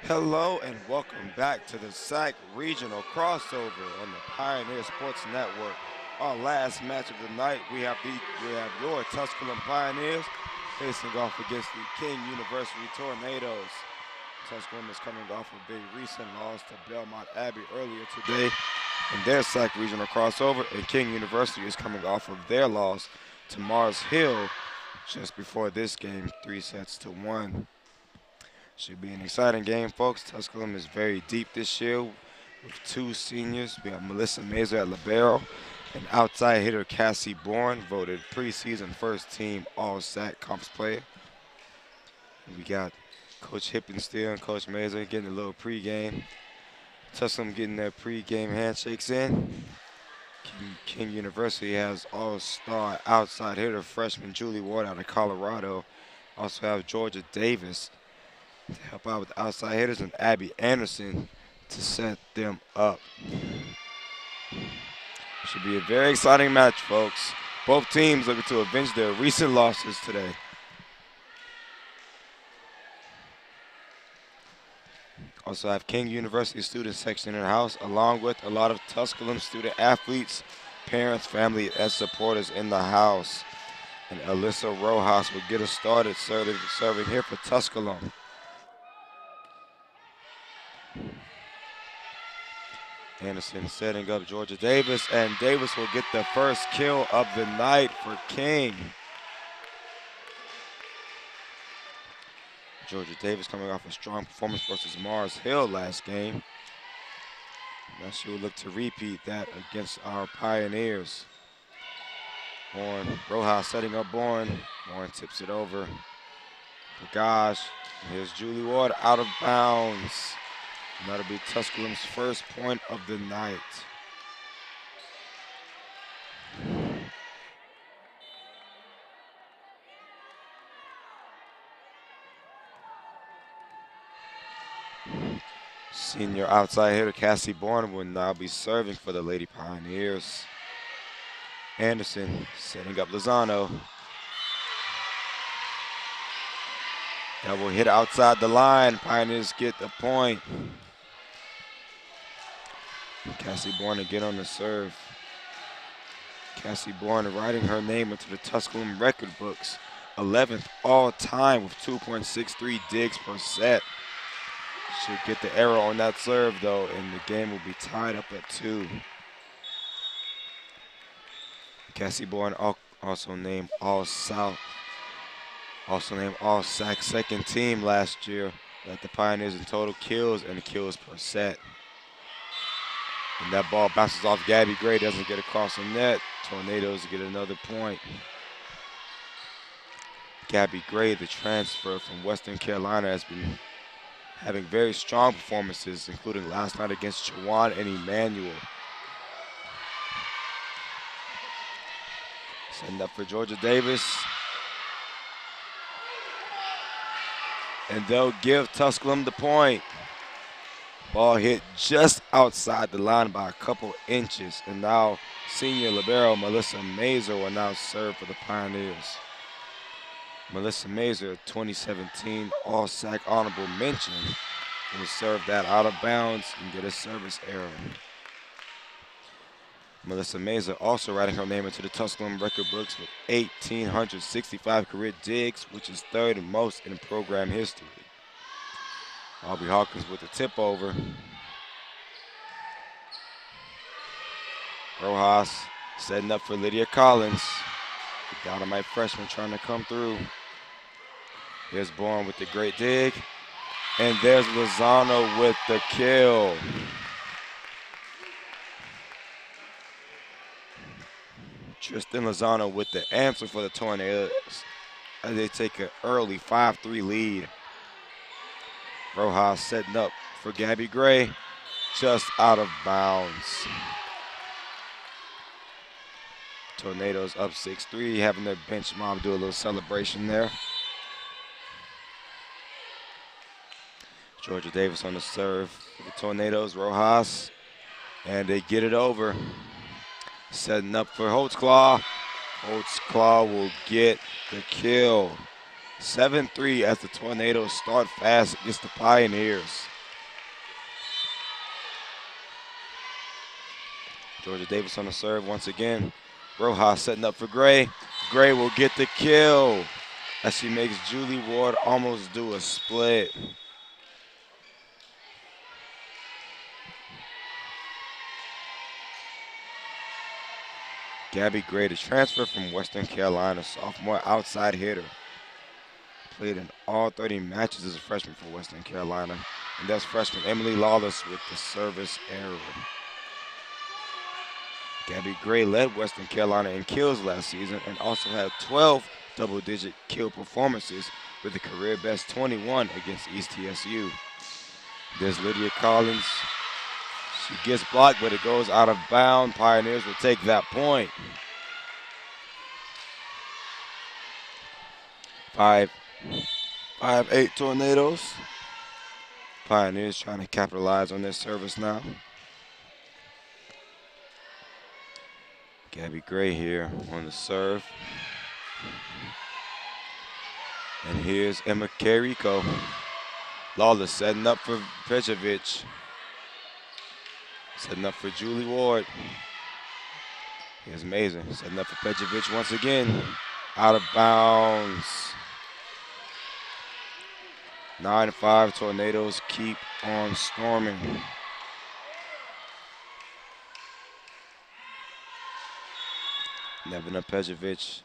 Hello and welcome back to the SAC Regional Crossover on the Pioneer Sports Network. Our last match of the night, we have your Tusculum Pioneers facing off against the King University Tornadoes. Tusculum is coming off a big recent loss to Belmont Abbey earlier today in their SAC Regional Crossover, and King University is coming off of their loss to Mars Hill just before this game, 3-1. Should be an exciting game, folks. Tusculum is very deep this year with two seniors. We have Melissa Mazer at libero and outside hitter Cassie Bourne, voted preseason first team All-SAC Conference player. We got Coach Hippensteel and Coach Mazer getting a little pregame. Tusculum getting their pregame handshakes in. King University has all-star outside hitter freshman Julie Ward out of Colorado. Also have Georgia Davis to help out with the outside hitters and Abby Anderson to set them up. Should be a very exciting match, folks. Both teams looking to avenge their recent losses today. Also have King University student section in the house, along with a lot of Tusculum student athletes, parents, family, and supporters in the house. And Alyssa Rojas will get us started serving here for Tusculum. Anderson setting up Georgia Davis, and Davis will get the first kill of the night for King. Georgia Davis coming off a strong performance versus Mars Hill last game. Now she will look to repeat that against our Pioneers. Rojas setting up Bourne. Bourne tips it over. Gosh, here's Julie Ward out of bounds. And that'll be Tusculum's first point of the night. Senior outside hitter Cassie Bourne will now be serving for the Lady Pioneers. Anderson setting up Lozano. That will hit outside the line. Pioneers get the point. Cassie Bourne again on the serve. Cassie Bourne writing her name into the Tusculum record books. 11th all time with 2.63 digs per set. Should get the error on that serve though, and the game will be tied up at 2. Cassie Bourne also named All-South. Also named All-SAC second team last year. Led the Pioneers in total kills and kills per set. And that ball bounces off Gabby Gray, doesn't get across the net. Tornadoes get another point. Gabby Gray, the transfer from Western Carolina, has been having very strong performances, including last night against Chawan and Emmanuel. Setting up for Georgia Davis. And they'll give Tusculum the point. Ball hit just outside the line by a couple inches. And now senior libero Melissa Mazer will now serve for the Pioneers. Melissa Mazer, 2017 All-SAC honorable mention, will serve that out of bounds and get a service error. Melissa Mazer also writing her name into the Tusculum record books with 1,865 career digs, which is third most in program history. Aubrey Hawkins with the tip over. Rojas setting up for Lydia Collins. The dynamite freshman trying to come through. Here's Bourne with the great dig. And there's Lozano with the kill. Tristan Lozano with the answer for the Tornadoes as they take an early 5-3 lead. Rojas setting up for Gabby Gray, just out of bounds. Tornadoes up 6-3, having their bench mom do a little celebration there. Georgia Davis on the serve for the Tornadoes, Rojas, and they get it over. Setting up for Holtzclaw. Holtzclaw will get the kill. 7-3 as the Tornadoes start fast against the Pioneers. Georgia Davis on the serve once again. Rojas setting up for Gray. Gray will get the kill as she makes Julie Ward almost do a split. Gabby Gray, the transfer from Western Carolina, sophomore outside hitter. Played in all 30 matches as a freshman for Western Carolina. And that's freshman Emily Lawless with the service error. Gabby Gray led Western Carolina in kills last season and also had 12 double-digit kill performances with a career best 21 against East TSU. There's Lydia Collins. She gets blocked, but it goes out of bounds. Pioneers will take that point. 5-8 Tornadoes. Pioneers trying to capitalize on their service now. Gabby Gray here on the serve. And here's Emma Carrico. Lawless setting up for Pejovic. Setting up for Julie Ward. Here's Mazer setting up for Pejovic once again. Out of bounds. 9-5 Tornadoes keep on storming. Nevena Pejovic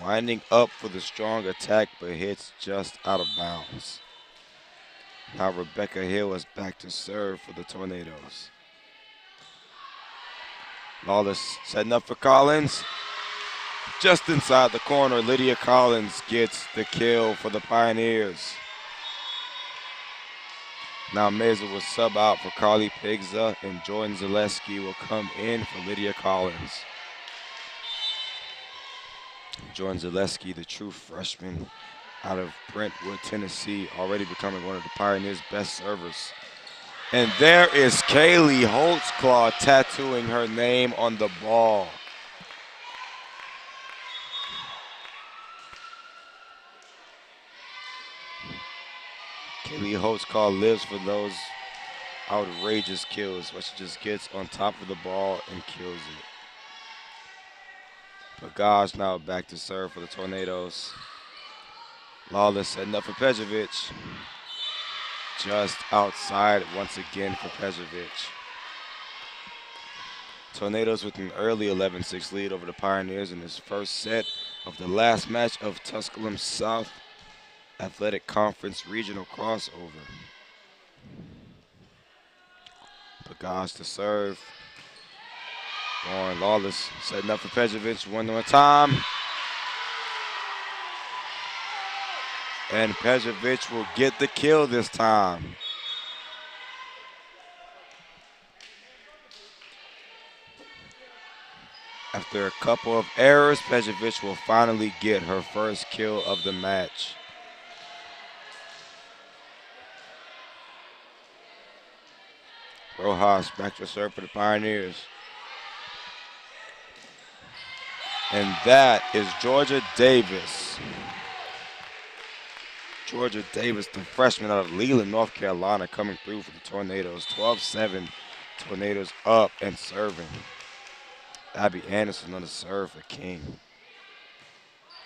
winding up for the strong attack, but hits just out of bounds. Now Rebecca Hill is back to serve for the Tornadoes. Lawless setting up for Collins. Just inside the corner, Lydia Collins gets the kill for the Pioneers. Now Mazer will sub out for Carly Pigza, and Jordan Zaleski will come in for Lydia Collins. Jordan Zaleski, the true freshman out of Brentwood, Tennessee, already becoming one of the Pioneers' best servers. And there is Kaylee Holtzclaw tattooing her name on the ball. Kaylee Holtzclaw lives for those outrageous kills where she just gets on top of the ball and kills it. Bagaj now back to serve for the Tornadoes. Lawless setting up for Pejovic. Just outside once again for Pejovic. Tornadoes with an early 11-6 lead over the Pioneers in this first set of the last match of Tusculum South Athletic Conference Regional Crossover. Bagaj to serve. Lauren Lawless setting up for Pejovic one more time. And Pejovic will get the kill this time. After a couple of errors, Pejovic will finally get her first kill of the match. Rojas back to serve for the Pioneers. And that is Georgia Davis. Georgia Davis, the freshman out of Leland, North Carolina, coming through for the Tornadoes. 12-7, Tornadoes up and serving. Abby Anderson on the serve for King.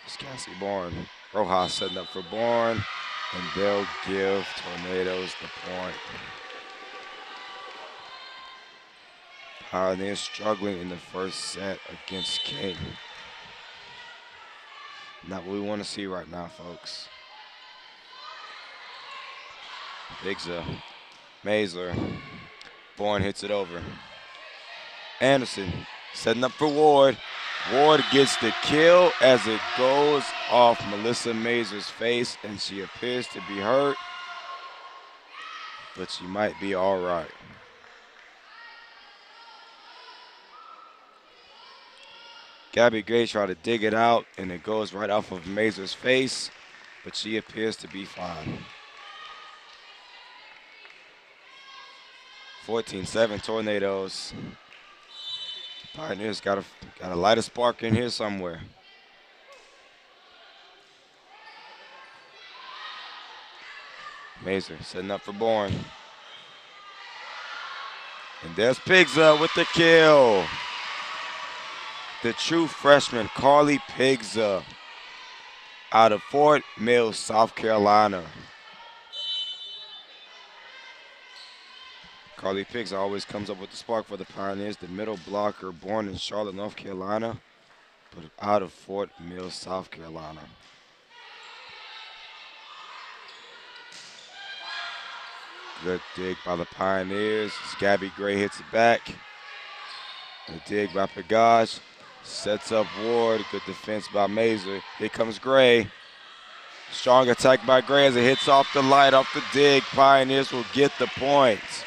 It's Cassie Bourne. Rojas setting up for Bourne, and they'll give Tornadoes the point. Pioneers struggling in the first set against King. Not what we want to see right now, folks. Bigza, Mazer, Bourne hits it over. Anderson setting up for Ward. Ward gets the kill as it goes off Melissa Mazer's face, and she appears to be hurt, but she might be all right. Gabby Gray tried to dig it out, and it goes right off of Mazer's face, but she appears to be fine. 14-7 Tornadoes. Pioneers got to light a spark in here somewhere. Mazer setting up for Bourne. And there's Pigza with the kill. The true freshman, Carly Pigza, out of Fort Mill, South Carolina. Carly Pigza always comes up with the spark for the Pioneers, the middle blocker, born in Charlotte, North Carolina, but out of Fort Mill, South Carolina. Good dig by the Pioneers. Gabby Gray hits it back. A dig by Pagage. Sets up Ward. Good defense by Mazer. Here comes Gray. Strong attack by Gray as it hits off the light, off the dig. Pioneers will get the points.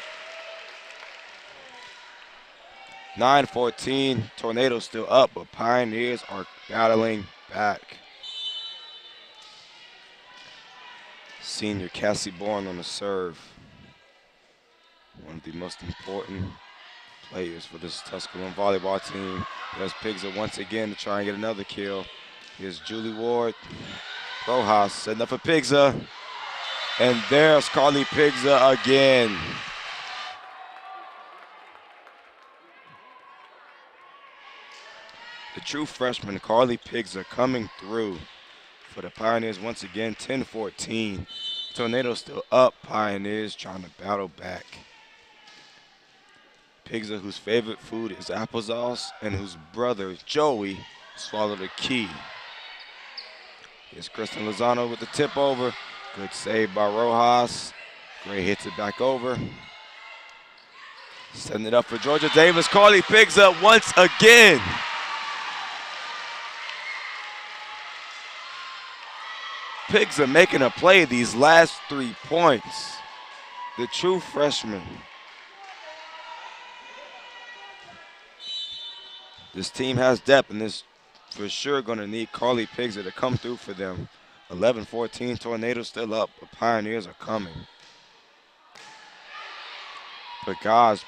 9-14. Tornadoes still up, but Pioneers are battling back. Senior Cassie Bourne on the serve. One of the most important players for this Tusculum volleyball team. There's Pigza once again to try and get another kill. Here's Julie Ward. Rojas setting up for Pigza. And there's Carly Pigza again. The true freshman, Carly Pigza, coming through for the Pioneers once again, 10-14. Tornadoes still up. Pioneers trying to battle back. Pigza, whose favorite food is applesauce, and whose brother, Joey, swallowed a key. Here's Kristen Lozano with the tip over. Good save by Rojas. Gray hits it back over. Setting it up for Georgia Davis. Carly Pigza once again. Pigza making a play these last 3 points. The true freshman. This team has depth, and this for sure going to need Carly Pigza to come through for them. 11-14, Tornadoes still up, but Pioneers are coming. Pagage,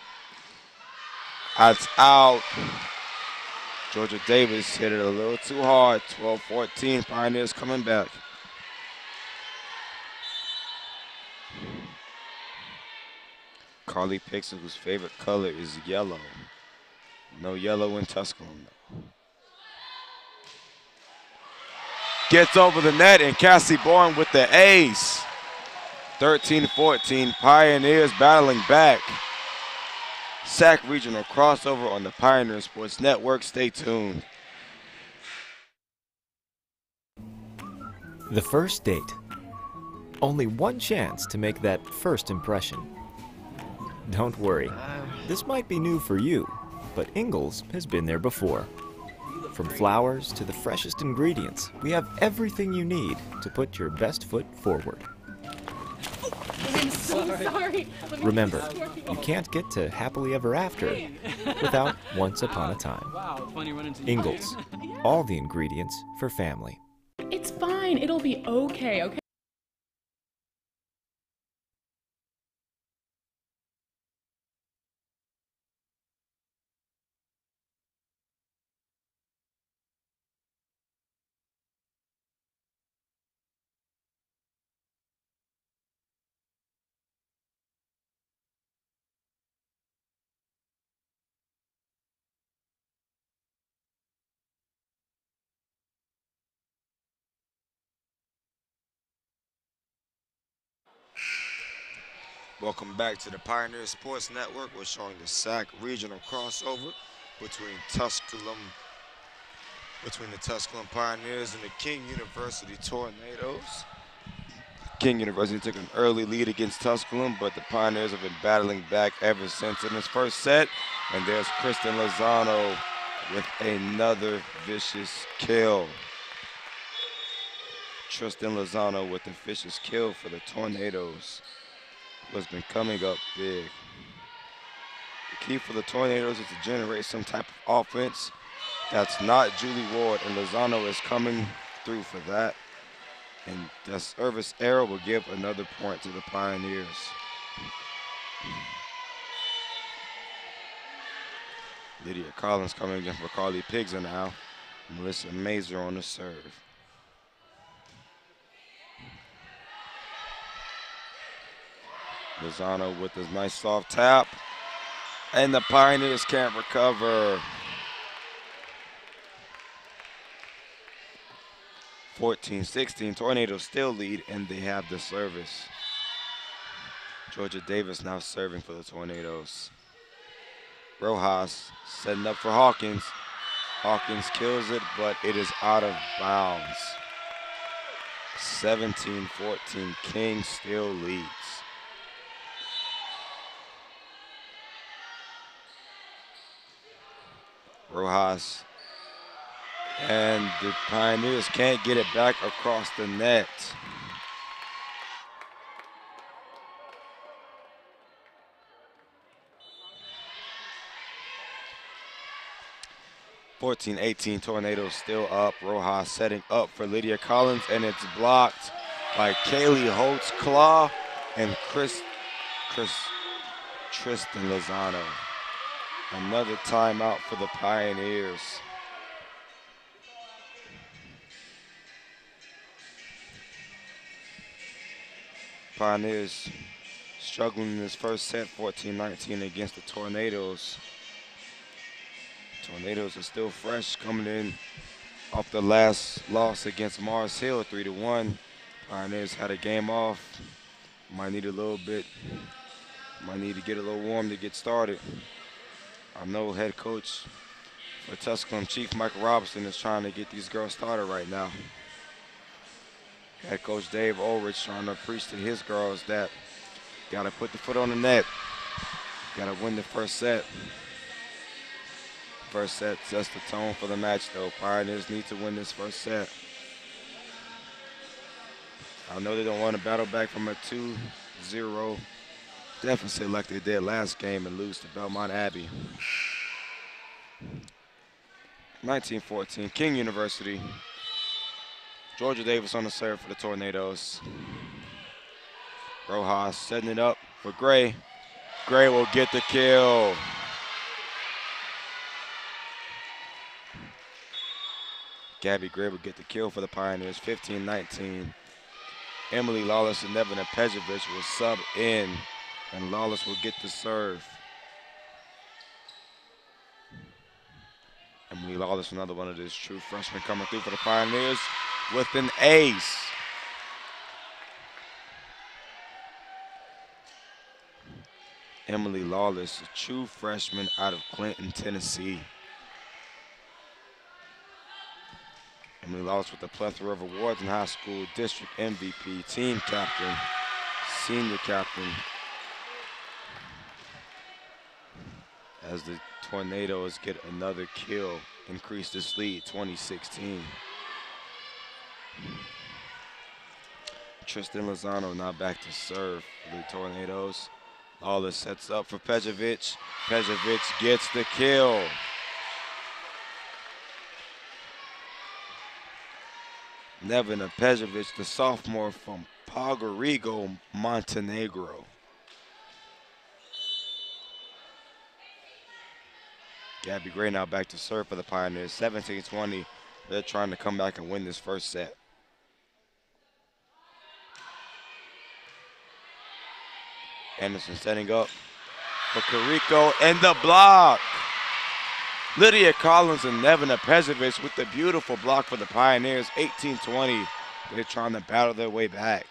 that's out. Georgia Davis hit it a little too hard. 12-14, Pioneers coming back. Carly Pigza, whose favorite color is yellow. No yellow in Tusculum, though. Gets over the net, and Cassie Bourne with the ace. 13-14, Pioneers battling back. SAC Regional crossover on the Pioneer Sports Network. Stay tuned. The first date. Only one chance to make that first impression. Don't worry, this might be new for you, but Ingalls has been there before. From flowers to the freshest ingredients, we have everything you need to put your best foot forward. I'm so sorry. Remember, you can't get to happily ever after without once upon a time. Ingalls, all the ingredients for family. It's fine. It'll be okay, okay? Welcome back to the Pioneer Sports Network. We're showing the SAC regional crossover between the Tusculum Pioneers and the King University Tornadoes. King University took an early lead against Tusculum, but the Pioneers have been battling back ever since in this first set. And there's Kristen Lozano with another vicious kill. Tristan Lozano with a vicious kill for the Tornadoes, who has been coming up big. The key for the Tornadoes is to generate some type of offense. That's not Julie Ward, and Lozano is coming through for that. And the service error will give another point to the Pioneers. Lydia Collins coming in for Carly Pigza now. Melissa Mazer on the serve. Lozano with a nice soft tap. And the Pioneers can't recover. 14-16, Tornadoes still lead, and they have the service. Georgia Davis now serving for the Tornadoes. Rojas setting up for Hawkins. Hawkins kills it, but it is out of bounds. 17-14, King still leads. Rojas. And the Pioneers can't get it back across the net. (14-18), Tornadoes still up. Rojas setting up for Lydia Collins, and it's blocked by Kaylee Holtz-Claw and Tristan Lozano. Another timeout for the Pioneers. Pioneers struggling in this first set, 14-19 against the Tornadoes. Tornadoes are still fresh, coming in off the last loss against Mars Hill, 3-1. Pioneers had a game off. Might need a little bit, might need to get a little warm to get started. I know head coach for Tusculum, Chief Michael Robinson, is trying to get these girls started right now. Head coach Dave Ulrich trying to preach to his girls that got to put the foot on the net, got to win the first set. First set sets the tone for the match, though. Pioneers need to win this first set. I know they don't want to battle back from a 2-0 deficit like they did last game and lose to Belmont Abbey. 19-14, King University. Georgia Davis on the serve for the Tornadoes. Rojas setting it up for Gray. Gray will get the kill. Gabby Gray will get the kill for the Pioneers, 15-19. Emily Lawless and Nevin Pejovic will sub in, and Lawless will get the serve. Emily Lawless, another one of these true freshmen coming through for the Pioneers with an ace. Emily Lawless, a true freshman out of Clinton, Tennessee. Emily Lawless with a plethora of awards in high school, district MVP, team captain, senior captain. As the Tornadoes get another kill, increase this lead, 20-16. Tristan Lozano now back to serve for the Tornadoes. Lawless sets up for Pejovic. Pejovic gets the kill. Nevin Pejovic, the sophomore from Podgorica, Montenegro. Gabby Gray now back to serve for the Pioneers. 17-20. They're trying to come back and win this first set. Anderson setting up for Carrico, and the block. Lydia Collins and Nevin Pejovic with the beautiful block for the Pioneers. 18-20. They're trying to battle their way back.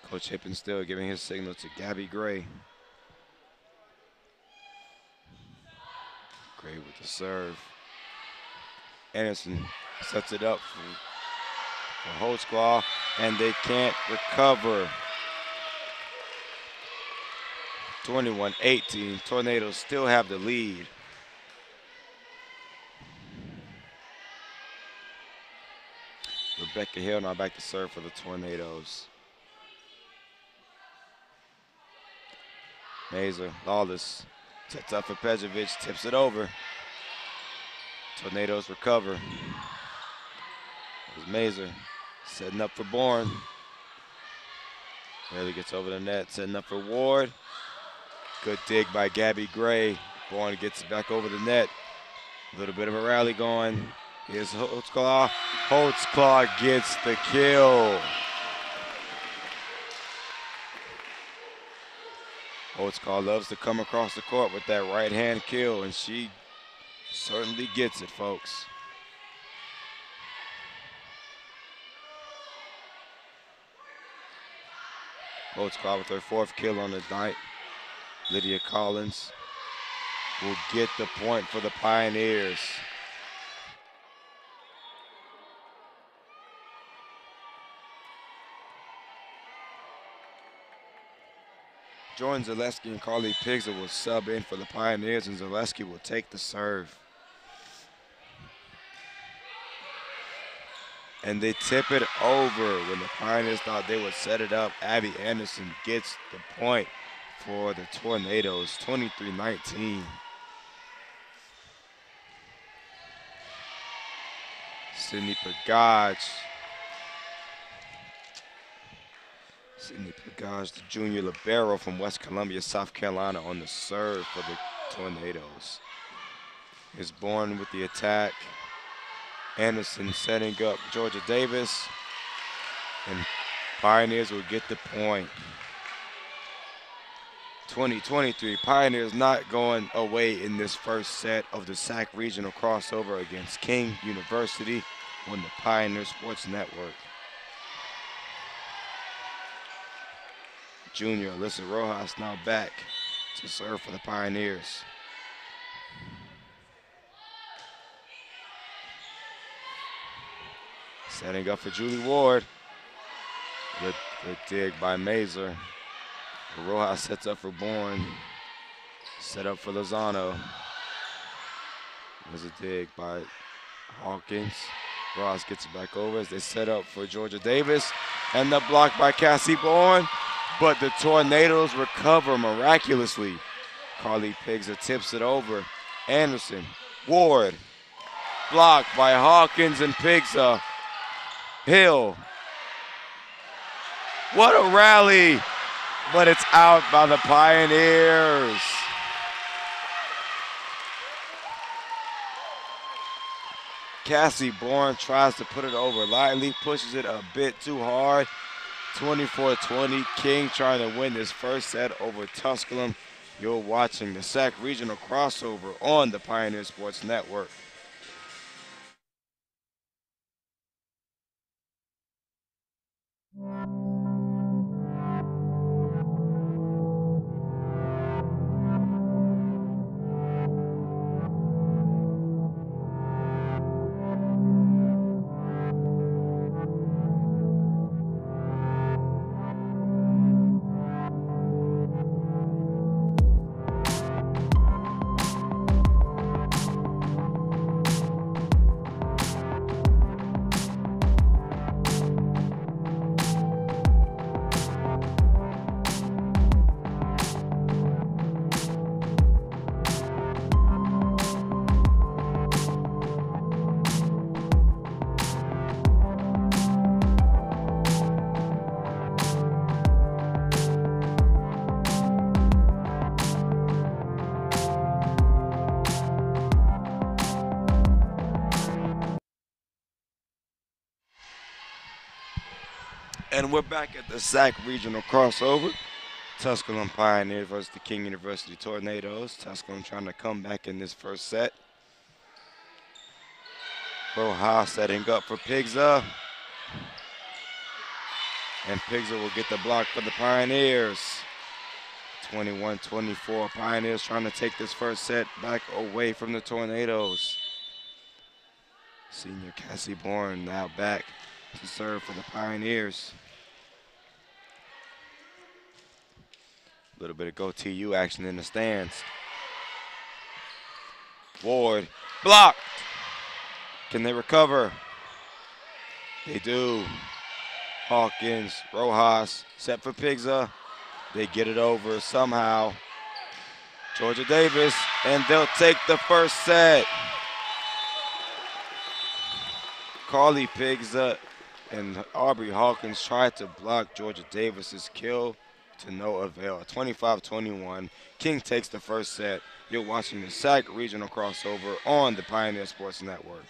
Coach Hippen still giving his signal to Gabby Gray. Gray with the serve. Anderson sets it up for Holtzclaw, and they can't recover. 21-18. Tornadoes still have the lead. Rebecca Hill now back to serve for the Tornadoes. Mazer, Lawless, sets up for Pejovic, tips it over. Tornadoes recover. There's Mazer setting up for Bourne. Barely gets over the net, setting up for Ward. Good dig by Gabby Gray. Bourne gets back over the net. A little bit of a rally going. Here's Holtzclaw. Holtzclaw gets the kill. Holtzclaw loves to come across the court with that right-hand kill, and she certainly gets it, folks. Holtzclaw with her 4th kill on the night. Lydia Collins will get the point for the Pioneers. Jordan Zaleski and Carly Pigza will sub in for the Pioneers, and Zaleski will take the serve. And they tip it over when the Pioneers thought they would set it up. Abby Anderson gets the point for the Tornadoes, 23-19. Sydney Pagage, the junior libero from West Columbia, South Carolina, on the serve for the Tornadoes. Is born with the attack. Anderson setting up Georgia Davis, and Pioneers will get the point. 20-23, Pioneers not going away in this first set of the SAC Regional crossover against King University on the Pioneer Sports Network. Junior Alyssa Rojas now back to serve for the Pioneers. Setting up for Julie Ward. Good dig by Mazer. Rojas sets up for Bourne. Set up for Lozano. There's a dig by Hawkins. Rojas gets it back over as they set up for Georgia Davis. And the block by Cassie Bourne. But the Tornadoes recover miraculously. Carly Pigza tips it over. Anderson, Ward. Blocked by Hawkins and Pigza. Hill. What a rally, but it's out by the Pioneers. Cassie Bourne tries to put it over lightly, pushes it a bit too hard. 24-20, King trying to win this first set over Tusculum. You're watching the SAC Regional crossover on the Pioneer Sports Network. And we're back at the SAC Regional crossover. Tusculum Pioneers versus the King University Tornadoes. Tusculum trying to come back in this first set. Rojas setting up for Pigza. And Pigza will get the block for the Pioneers. 21-24, Pioneers trying to take this first set back away from the Tornadoes. Senior Cassie Bourne now back to serve for the Pioneers. A little bit of go-TU action in the stands. Ward, blocked. Can they recover? They do. Hawkins, Rojas, set for Pigza. They get it over somehow. Georgia Davis, and they'll take the first set. Carly Pigza and Aubrey Hawkins tried to block Georgia Davis's kill to no avail. 25-21, King takes the first set. You're watching the SAC Regional crossover on the Pioneer Sports Network.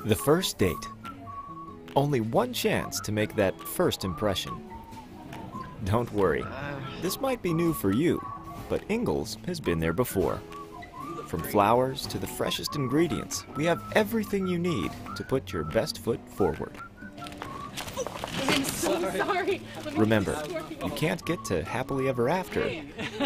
The first date. Only one chance to make that first impression. Don't worry, this might be new for you, but Ingalls has been there before. From flowers to the freshest ingredients, we have everything you need to put your best foot forward. I'm so sorry. Remember, you can't get to happily ever after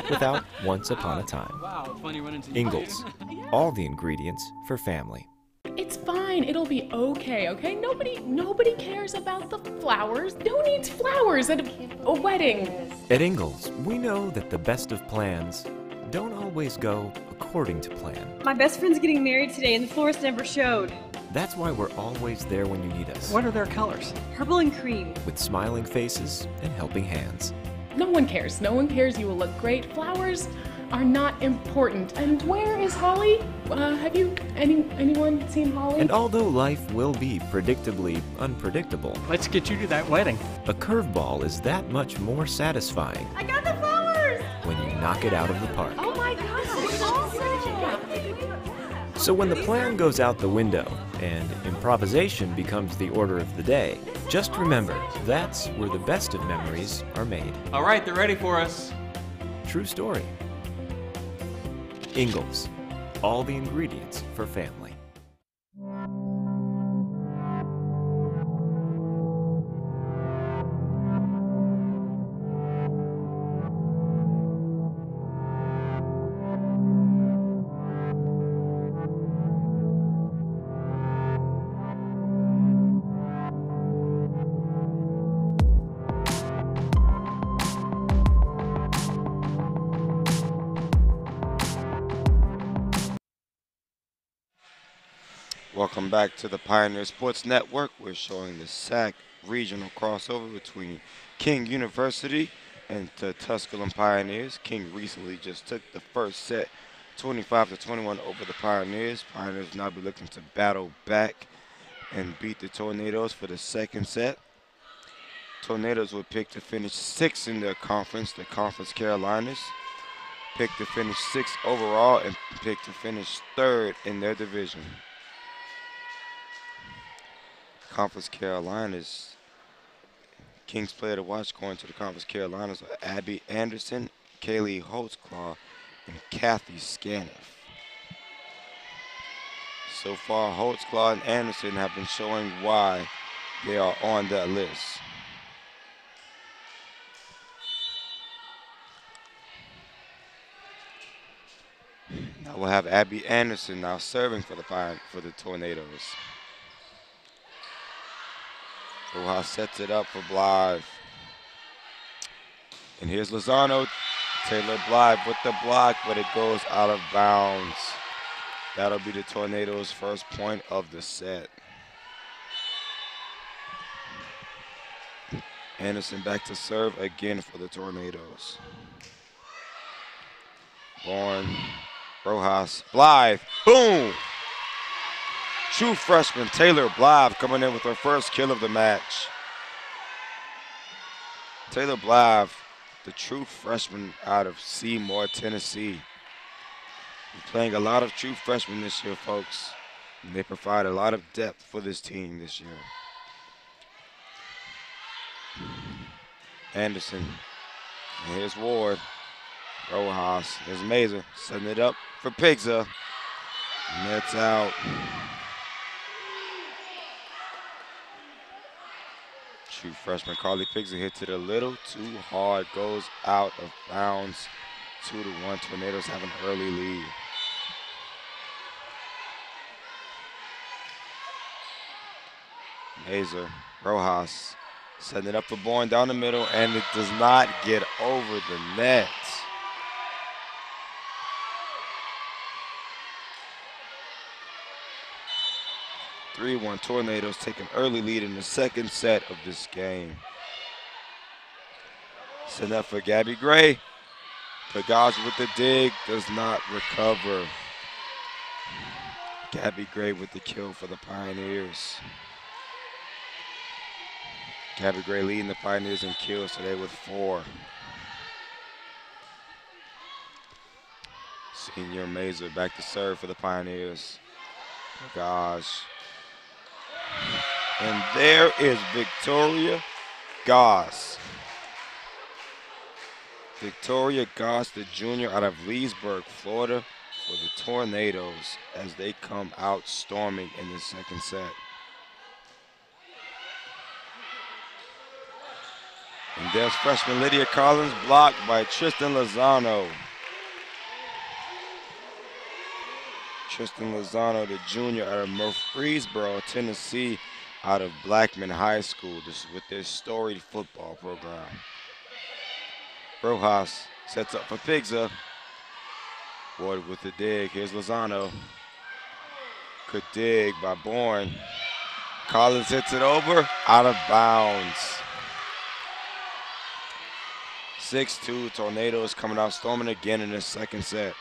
without once upon a time. Wow, funny running into Ingalls, all the ingredients for family. It's fine. It'll be okay, okay? Nobody cares about the flowers. Who needs flowers at a wedding? At Ingalls, we know that the best of plans don't always go according to plan. My best friend's getting married today and the florist never showed. That's why we're always there when you need us, What are their colors? Purple and cream. with smiling faces and helping hands. No one cares. No one cares. You will look great. Flowers are not important. And where is Holly? Have you anyone seen Holly? And although life will be predictably unpredictable, Let's get you to that wedding. a curveball is that much more satisfying I got the flowers! when you knock it out of the park. Oh my gosh, it's awesome! So when the plan goes out the window and improvisation becomes the order of the day, just remember, that's where the best of memories are made. All right, they're ready for us. True story. Ingalls, all the ingredients for family. Welcome back to the Pioneer Sports Network. We're showing the SAC regional crossover between King University and the Tusculum Pioneers. King recently just took the first set 25-21 over the Pioneers. Pioneers now be looking to battle back and beat the Tornadoes for the second set. Tornadoes were picked to finish 6th in their conference, the Conference Carolinas. Picked to finish 6th overall and picked to finish 3rd in their division. Conference Carolinas. King's player to watch going to the Conference Carolinas are Abby Anderson, Kaylee Holtzclaw, and Kathy Scaniff. So far, Holtzclaw and Anderson have been showing why they are on that list. Now we'll have Abby Anderson now serving for the Tornadoes. Rojas sets it up for Blythe. And here's Lozano. Taylor Blythe with the block, but it goes out of bounds. That'll be the Tornadoes' first point of the set. Anderson back to serve again for the Tornadoes. Bourne, Rojas, Blythe, boom! True freshman Taylor Blythe coming in with her first kill of the match. Taylor Blythe, the true freshman out of Seymour, Tennessee. We're playing a lot of true freshmen this year, folks. And they provide a lot of depth for this team this year. Anderson. And here's Ward. Rojas. Here's Mazer. Setting it up for Pigza. Nets out. True freshman Carly Pigza hits it a little too hard. Goes out of bounds. 2-1. Tornadoes have an early lead. Mazer. Rojas. Setting it up for Bourne down the middle, and it does not get over the net. (3-1) Tornadoes take an early lead in the second set of this game. Setting up for Gabby Gray. Pagage with the dig, does not recover. Gabby Gray with the kill for the Pioneers. Gabby Gray leading the Pioneers in kills today with 4. Senior Mazer back to serve for the Pioneers. Gosh. And there is Victoria Goss. Victoria Goss, the junior out of Leesburg, Florida, for the Tornadoes as they come out storming in the second set. And there's freshman Lydia Collins, blocked by Tristan Lozano. Tristan Lozano, the junior out of Murfreesboro, Tennessee, out of Blackman High School. This is with their storied football program. Rojas sets up for Pigza. Ward with the dig. Here's Lozano. Good dig by Bourne. Collins hits it over, out of bounds. 6-2, Tornadoes coming out storming again in the second set.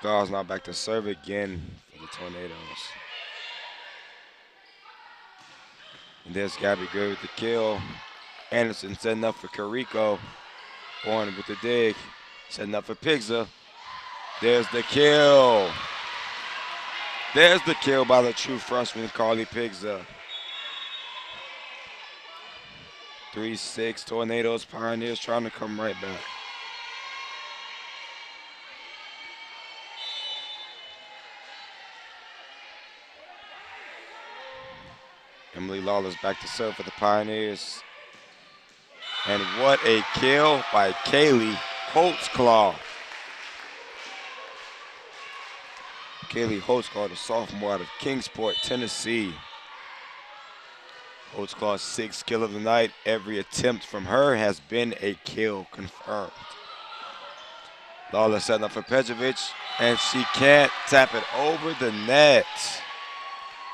Ball's now back to serve again for the Tornadoes. And there's Gabby Gray with the kill. Anderson setting up for Carico. Bourne with the dig. Setting up for Pigza. There's the kill. There's the kill by the true freshman, Carly Pigza. 3-6, Tornadoes, Pioneers trying to come right back. Emily Lawless back to serve for the Pioneers. And what a kill by Kaylee Holtzclaw. Kaylee Holtzclaw, the sophomore out of Kingsport, Tennessee. Holtzclaw's sixth kill of the night. Every attempt from her has been a kill confirmed. Lawless setting up for Pejovic, and she can't tap it over the net.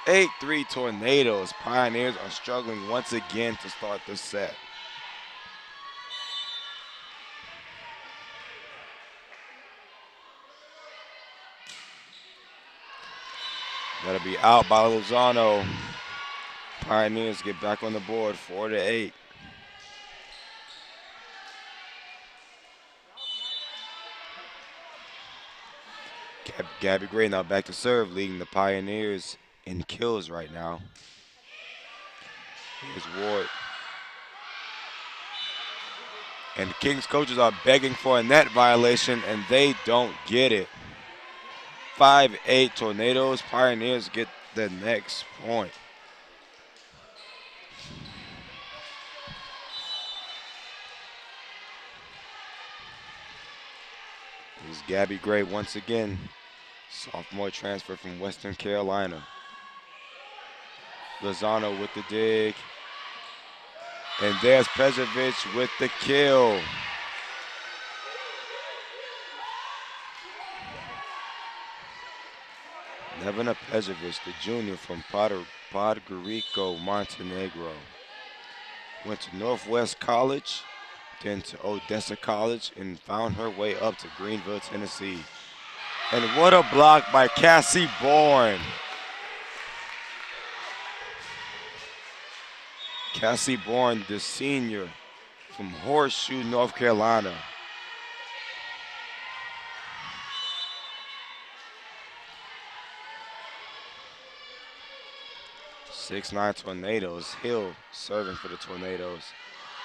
8-3 Tornadoes. Pioneers are struggling once again to start this set. That'll be out by Lozano. Pioneers get back on the board, 4-8. Gabby Gray now back to serve, leading the Pioneers in kills right now. Here's Ward. And Kings coaches are begging for a net violation, and they don't get it. 5-8 Tornadoes. Pioneers get the next point. Here's Gabby Gray once again. Sophomore transfer from Western Carolina. Lozano with the dig. And there's Pejovic with the kill. Nevena Pejovic, the junior from Podgorica, Montenegro. Went to Northwest College, then to Odessa College, and found her way up to Greenville, Tennessee. And what a block by Cassie Bourne. Cassie Bourne, the senior from Horseshoe, North Carolina. Six-9 Tornadoes. Hill serving for the Tornadoes.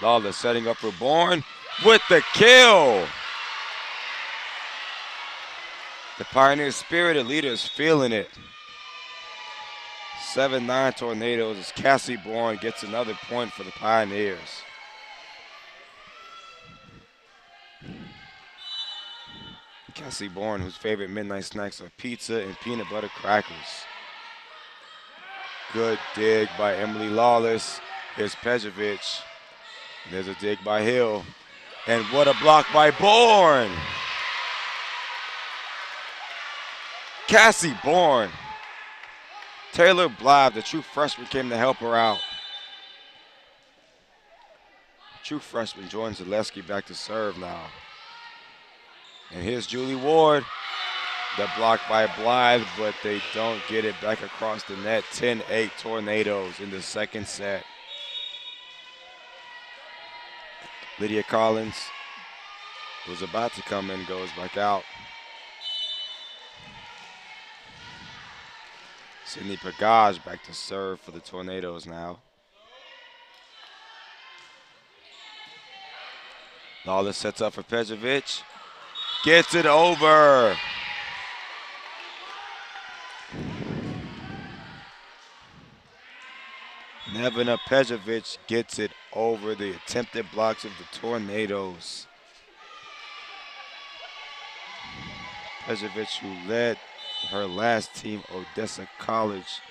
Lawless setting up for Bourne with the kill. The Pioneers' spirited leaders feeling it. 7-9 Tornadoes as Cassie Bourne gets another point for the Pioneers. Cassie Bourne, whose favorite midnight snacks are pizza and peanut butter crackers. Good dig by Emily Lawless. Here's Pejovic. There's a dig by Hill. And what a block by Bourne. Cassie Bourne. Taylor Blythe, the true freshman, came to help her out. True freshman Jordan Zaleski back to serve now. And here's Julie Ward. The block by Blythe, but they don't get it back across the net. 10-8 Tornadoes in the second set. Lydia Collins was about to come in, goes back out. Sidney Pagage back to serve for the Tornadoes now. Lawless sets up for Pejovic. Gets it over. Nevena Pejovic gets it over the attempted blocks of the Tornadoes. Pejovic, who led her last team, Odessa College,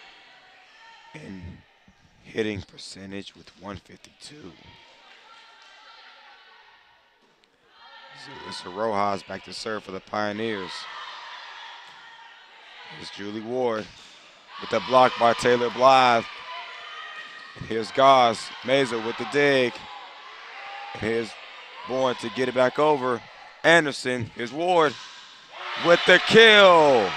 in hitting percentage with 152. So it's Rojas back to serve for the Pioneers. Here's Julie Ward with a block by Taylor Blythe. And here's Goss, Mazer with the dig. And here's Bourne to get it back over. Anderson, here's Ward with the kill.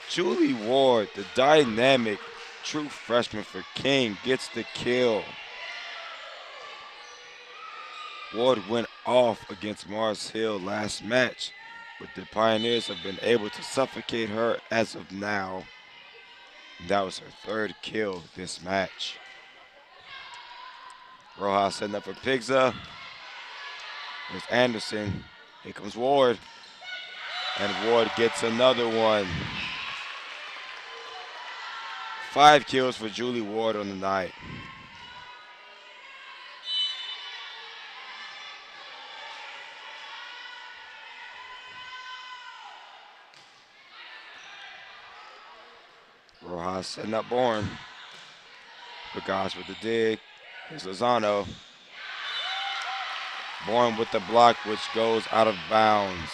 Julie Ward, the dynamic true freshman for King, gets the kill. Ward went off against Mars Hill last match, but the Pioneers have been able to suffocate her as of now. That was her third kill this match. Rojas setting up for Pigza. There's Anderson. Here comes Ward. And Ward gets another one. 5 kills for Julie Ward on the night. Rojas setting up Bourne. Pagage with the dig. Here's Lozano. Bourne with the block, which goes out of bounds.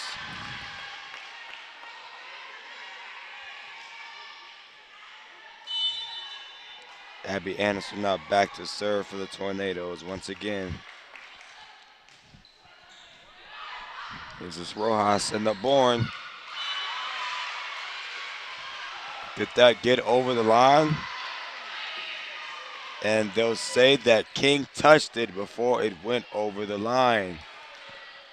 Abby Anderson now back to serve for the Tornadoes once again. Here's this Rojas setting up Bourne. Did that get over the line? And they'll say that King touched it before it went over the line.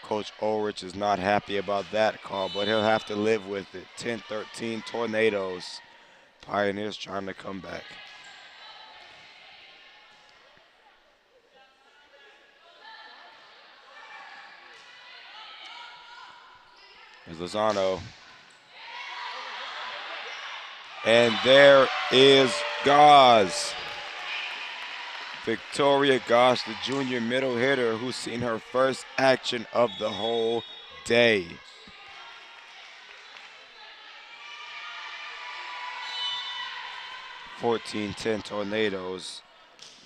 Coach Ulrich is not happy about that call, but he'll have to live with it. 10-13 Tornadoes. Pioneers trying to come back. Here's Lozano. And there is Gaz. Victoria Goss, the junior middle hitter who's seen her first action of the whole day. (14-10) Tornadoes.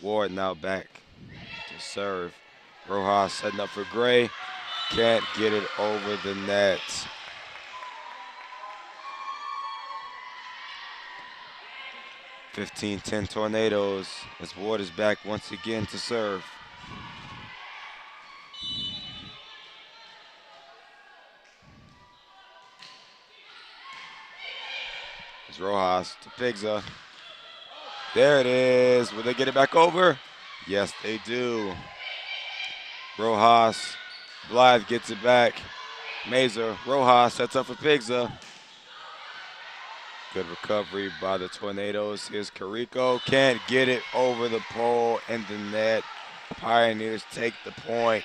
Ward now back to serve. Rojas setting up for Gray. Can't get it over the net. (15-10) Tornadoes as Ward is back once again to serve. It's Rojas to Pigza. There it is. Will they get it back over? Yes, they do. Rojas, Blythe gets it back. Mazer, Rojas sets up for Pigza. Good recovery by the Tornadoes. Here's Carrico. Can't get it over the pole and the net. Pioneers take the point.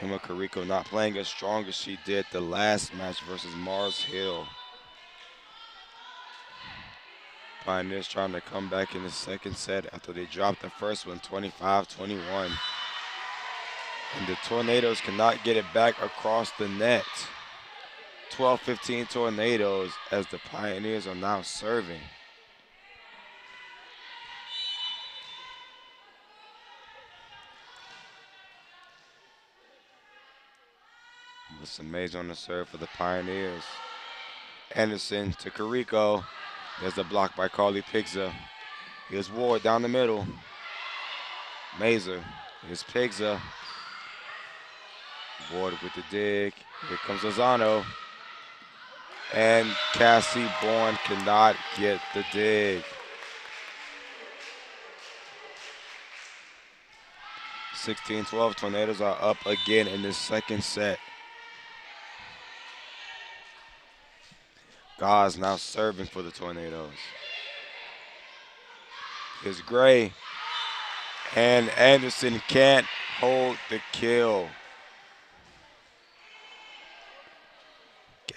Emma Carrico not playing as strong as she did the last match versus Mars Hill. Pioneers trying to come back in the second set after they dropped the first one, 25-21. And the Tornadoes cannot get it back across the net. 12-15 Tornadoes as the Pioneers are now serving. Listen, Mays on the serve for the Pioneers. Anderson to Carrico. There's a block by Carly Pigza. Here's Ward down the middle. Mazer. Here's Pigza. Ward with the dig. Here comes Lozano. And Cassie Bourne cannot get the dig. 16-12, Tornadoes are up again in this second set. Gauze now serving for the Tornadoes. Here's Gray. And Anderson can't hold the kill.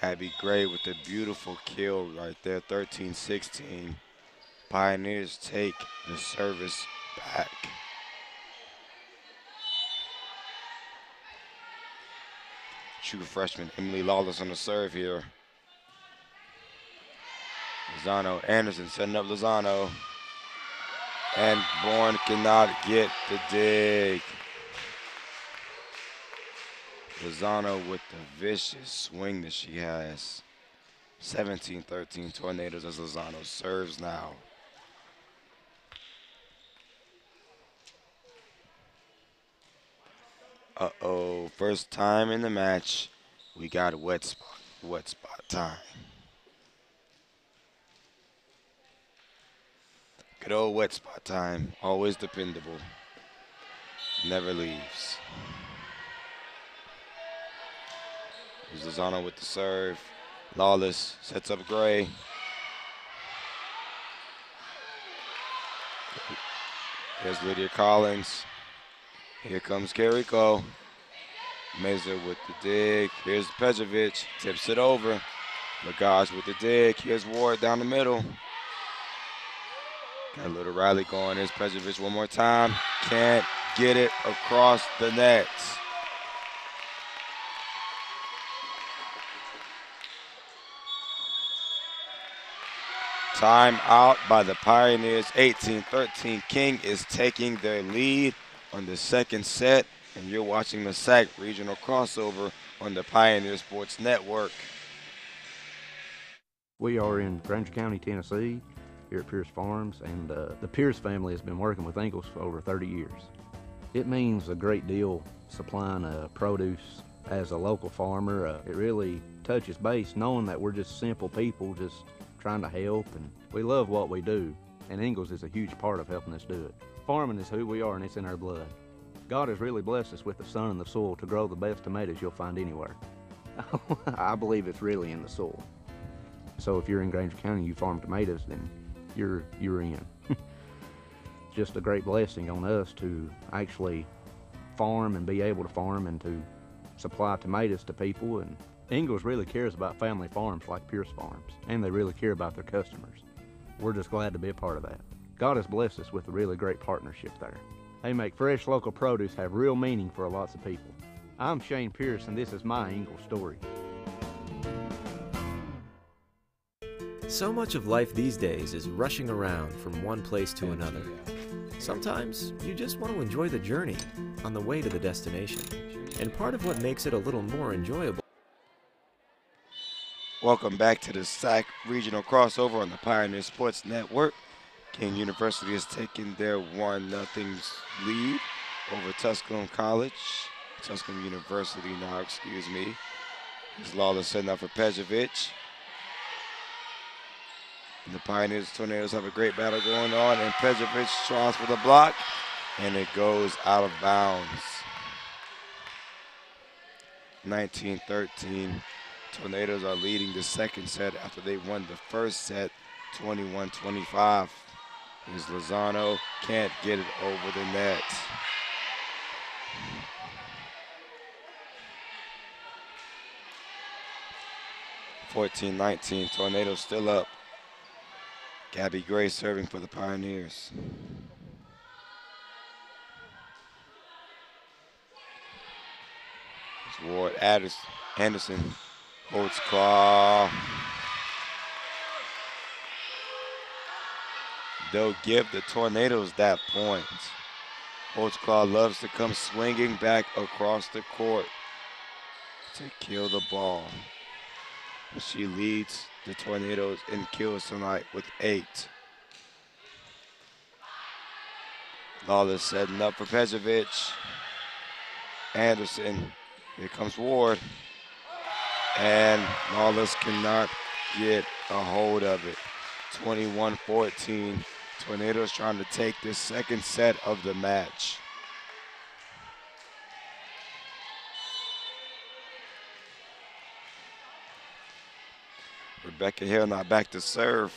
Gabby Gray with the beautiful kill right there, 13-16. Pioneers take the service back. True freshman Emily Lawless on the serve here. Lozano, Anderson setting up Lozano. And Bourne cannot get the dig. Lozano with the vicious swing that she has. 17-13 Tornadoes as Lozano serves now. Uh-oh, first time in the match, we got wet spot time. Good old wet spot time, always dependable, never leaves. Here's Lozano with the serve. Lawless sets up Gray. Here's Lydia Collins. Here comes Carrico. Meza with the dig. Here's Pejovic, tips it over. Lagage with the dig. Here's Ward down the middle. Got a little rally going. Here's Pejovic one more time. Can't get it across the net. Time out by the Pioneers. 18-13. King is taking their lead on the second set, and you're watching the SAC Regional Crossover on the Pioneer Sports Network. We are in Granger County, Tennessee, here at Pierce Farms, and the Pierce family has been working with Ingalls for over 30 years. It means a great deal supplying produce as a local farmer. It really touches base knowing that we're just simple people just trying to help, and we love what we do, and Ingalls is a huge part of helping us do it. Farming is who we are, and it's in our blood. God has really blessed us with the sun and the soil to grow the best tomatoes you'll find anywhere. I believe it's really in the soil. So if you're in Granger County and you farm tomatoes, then you're in. Just a great blessing on us to actually farm and be able to farm and to supply tomatoes to people. And Ingalls really cares about family farms like Pierce Farms, and they really care about their customers. We're just glad to be a part of that. God has blessed us with a really great partnership there. They make fresh local produce have real meaning for lots of people. I'm Shane Pierce, and this is my Ingalls story. So much of life these days is rushing around from one place to another. Sometimes you just want to enjoy the journey on the way to the destination. And part of what makes it a little more enjoyable. Welcome back to the SAC Regional Crossover on the Pioneer Sports Network. King University has taken their 1-0 lead over Tusculum College. Tusculum University now, excuse me. Here's Lawless setting up for Pejovic. And the Pioneers Tornadoes have a great battle going on, and Pejovic tries for the block, and it goes out of bounds. 19-13. Tornadoes are leading the second set after they won the first set 21-25. Here's Lozano, can't get it over the net. (14-19), Tornadoes still up. Gabby Gray serving for the Pioneers. It's Ward Anderson holds claw. They'll give the Tornadoes that point. Holtzclaw loves to come swinging back across the court to kill the ball. She leads the Tornadoes in kills tonight with 8. Lawless setting up for Pejovic. Anderson, here comes Ward. And Lawless cannot get a hold of it. 21-14. Tornadoes trying to take this second set of the match. Rebecca Hill now back to serve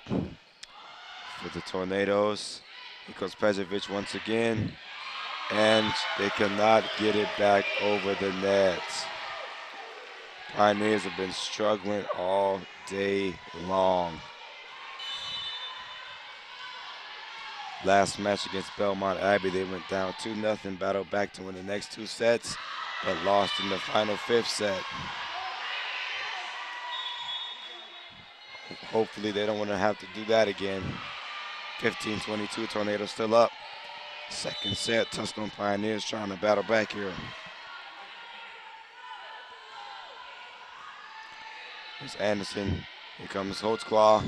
for the Tornadoes. Here comes Pejovic once again, and they cannot get it back over the net. Pioneers have been struggling all day long. Last match against Belmont Abbey, they went down 2-0, battled back to win the next 2 sets, but lost in the final 5th set. Hopefully they don't want to have to do that again. 15-22, Tornadoes still up. Second set, Tusculum Pioneers trying to battle back here. Here's Anderson. Here comes Holtzclaw.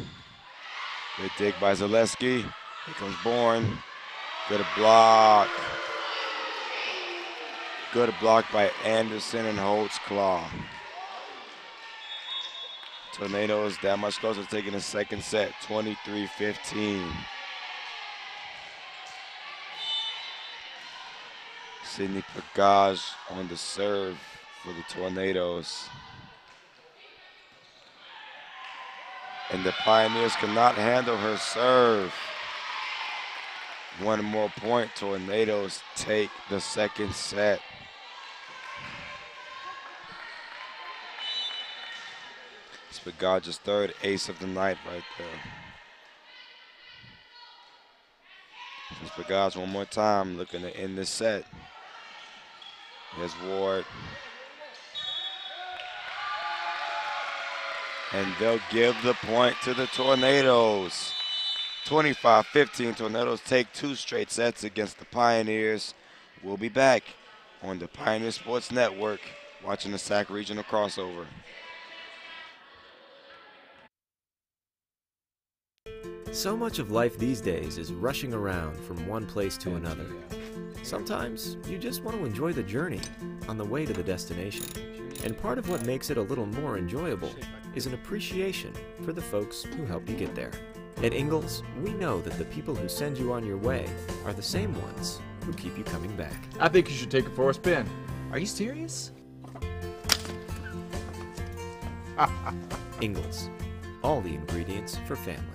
Good dig by Zaleski. Here comes Bourne. Good block. Good block by Anderson and Holtzclaw. Tornadoes that much closer to taking the second set, 23-15. Sydney Pagage on the serve for the Tornadoes. And the Pioneers cannot handle her serve. One more point, Tornadoes take the second set. It's Pagage's 3rd ace of the night right there. Here's Pagage one more time, looking to end this set. Here's Ward. And they'll give the point to the Tornadoes. 25-15, Tornadoes take 2 straight sets against the Pioneers. We'll be back on the Pioneer Sports Network watching the SAC Regional Crossover. So much of life these days is rushing around from one place to another. Sometimes you just want to enjoy the journey on the way to the destination. And part of what makes it a little more enjoyable is an appreciation for the folks who help you get there. At Ingalls, we know that the people who send you on your way are the same ones who keep you coming back. I think you should take it for a spin. Are you serious? Ingalls, all the ingredients for family.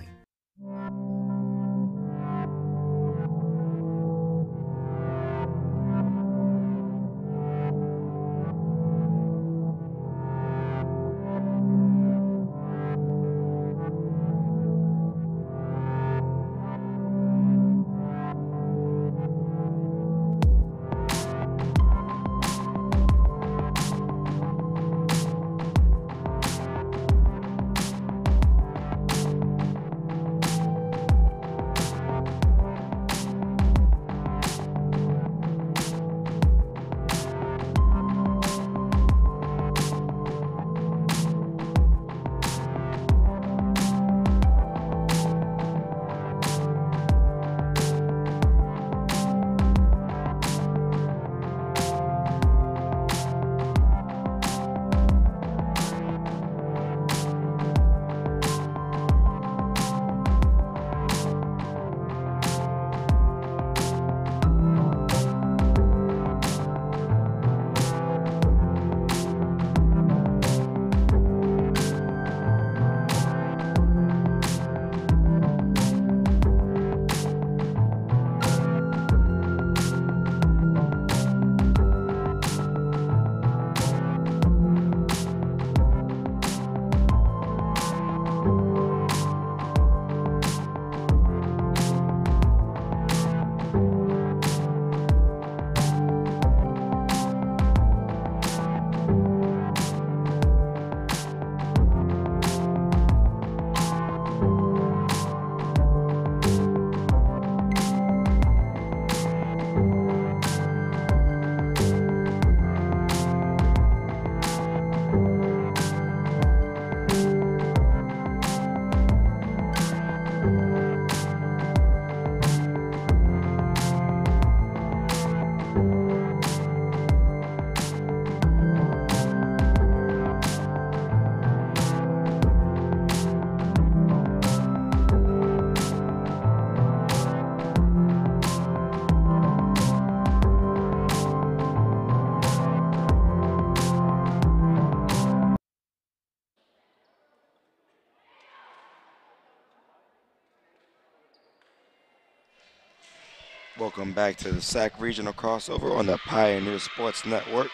Welcome back to the SAC Regional Crossover on the Pioneer Sports Network.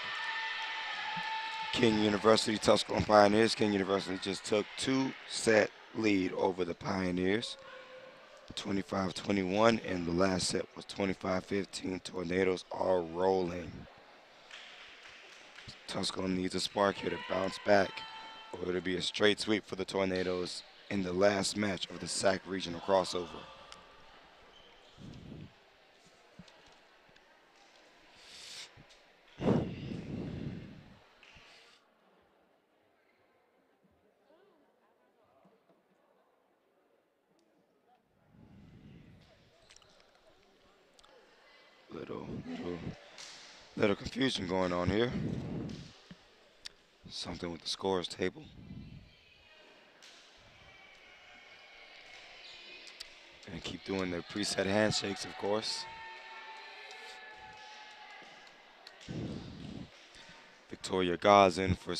King University, Tusculum Pioneers. King University just took 2-set lead over the Pioneers, 25-21, and the last set was 25-15. Tornadoes are rolling. Tusculum needs a spark here to bounce back, or it'll be a straight sweep for the Tornadoes in the last match of the SAC Regional Crossover. Little confusion going on here. Something with the scores table. And keep doing their preset handshakes, of course. Victoria Gazin for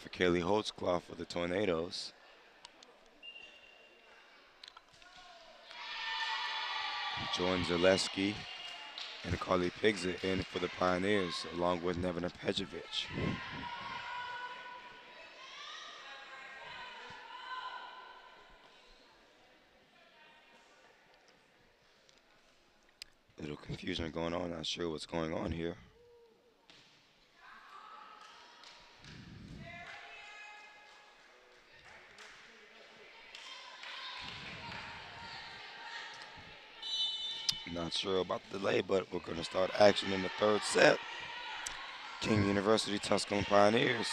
Kaylee Holtzclaw for the Tornadoes. Jordan Zaleski and Carly Pigza in for the Pioneers, along with Nevena Pejovic. Little confusion going on, not sure what's going on here. Not sure about the delay, but we're going to start action in the third set. King University, Tusculum Pioneers.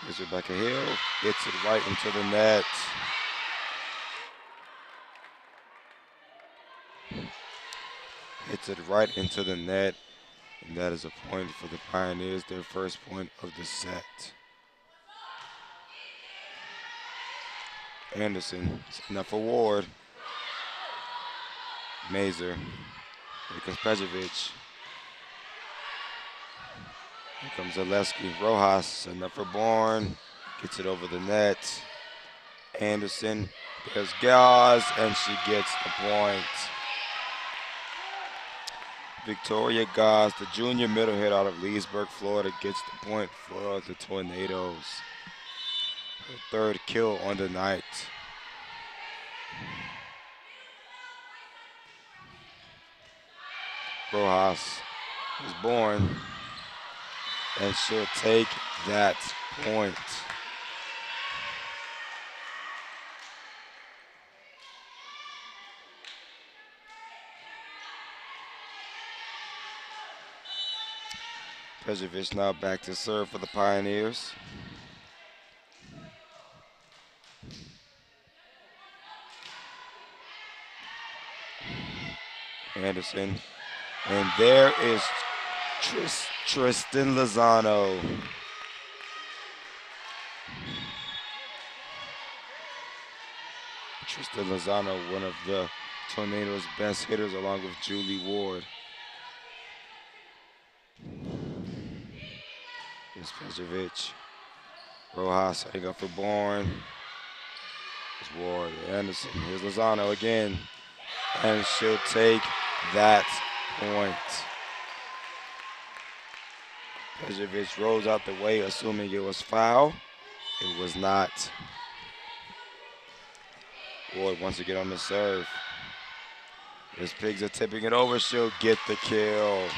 Here's Rebecca Hill, hits it right into the net. Hits it right into the net, and that is a point for the Pioneers, their first point of the set. Anderson, enough for Ward. Mazer, here comes Pejovic. Here comes Zaleski. Rojas, enough for Bourne. Gets it over the net. Anderson, there's Gaz, and she gets the point. Victoria Gaz, the junior middle hitter out of Leesburg, Florida, gets the point for the Tornadoes. Her third kill on the night. Rojas is born, and she'll take that point. Pejovic now back to serve for the Pioneers. Anderson. And there is Tristan Lozano. Tristan Lozano, one of the Tornadoes' best hitters, along with Julie Ward. Here's Pejovic. Rojas setting up for Bourne. Here's Ward, Anderson. Here's Lozano again. And she'll take that point. Pejovic rolls out the way, assuming it was foul. It was not. Ward wants to get on the serve. His Pigs are tipping it over. She'll get the kill.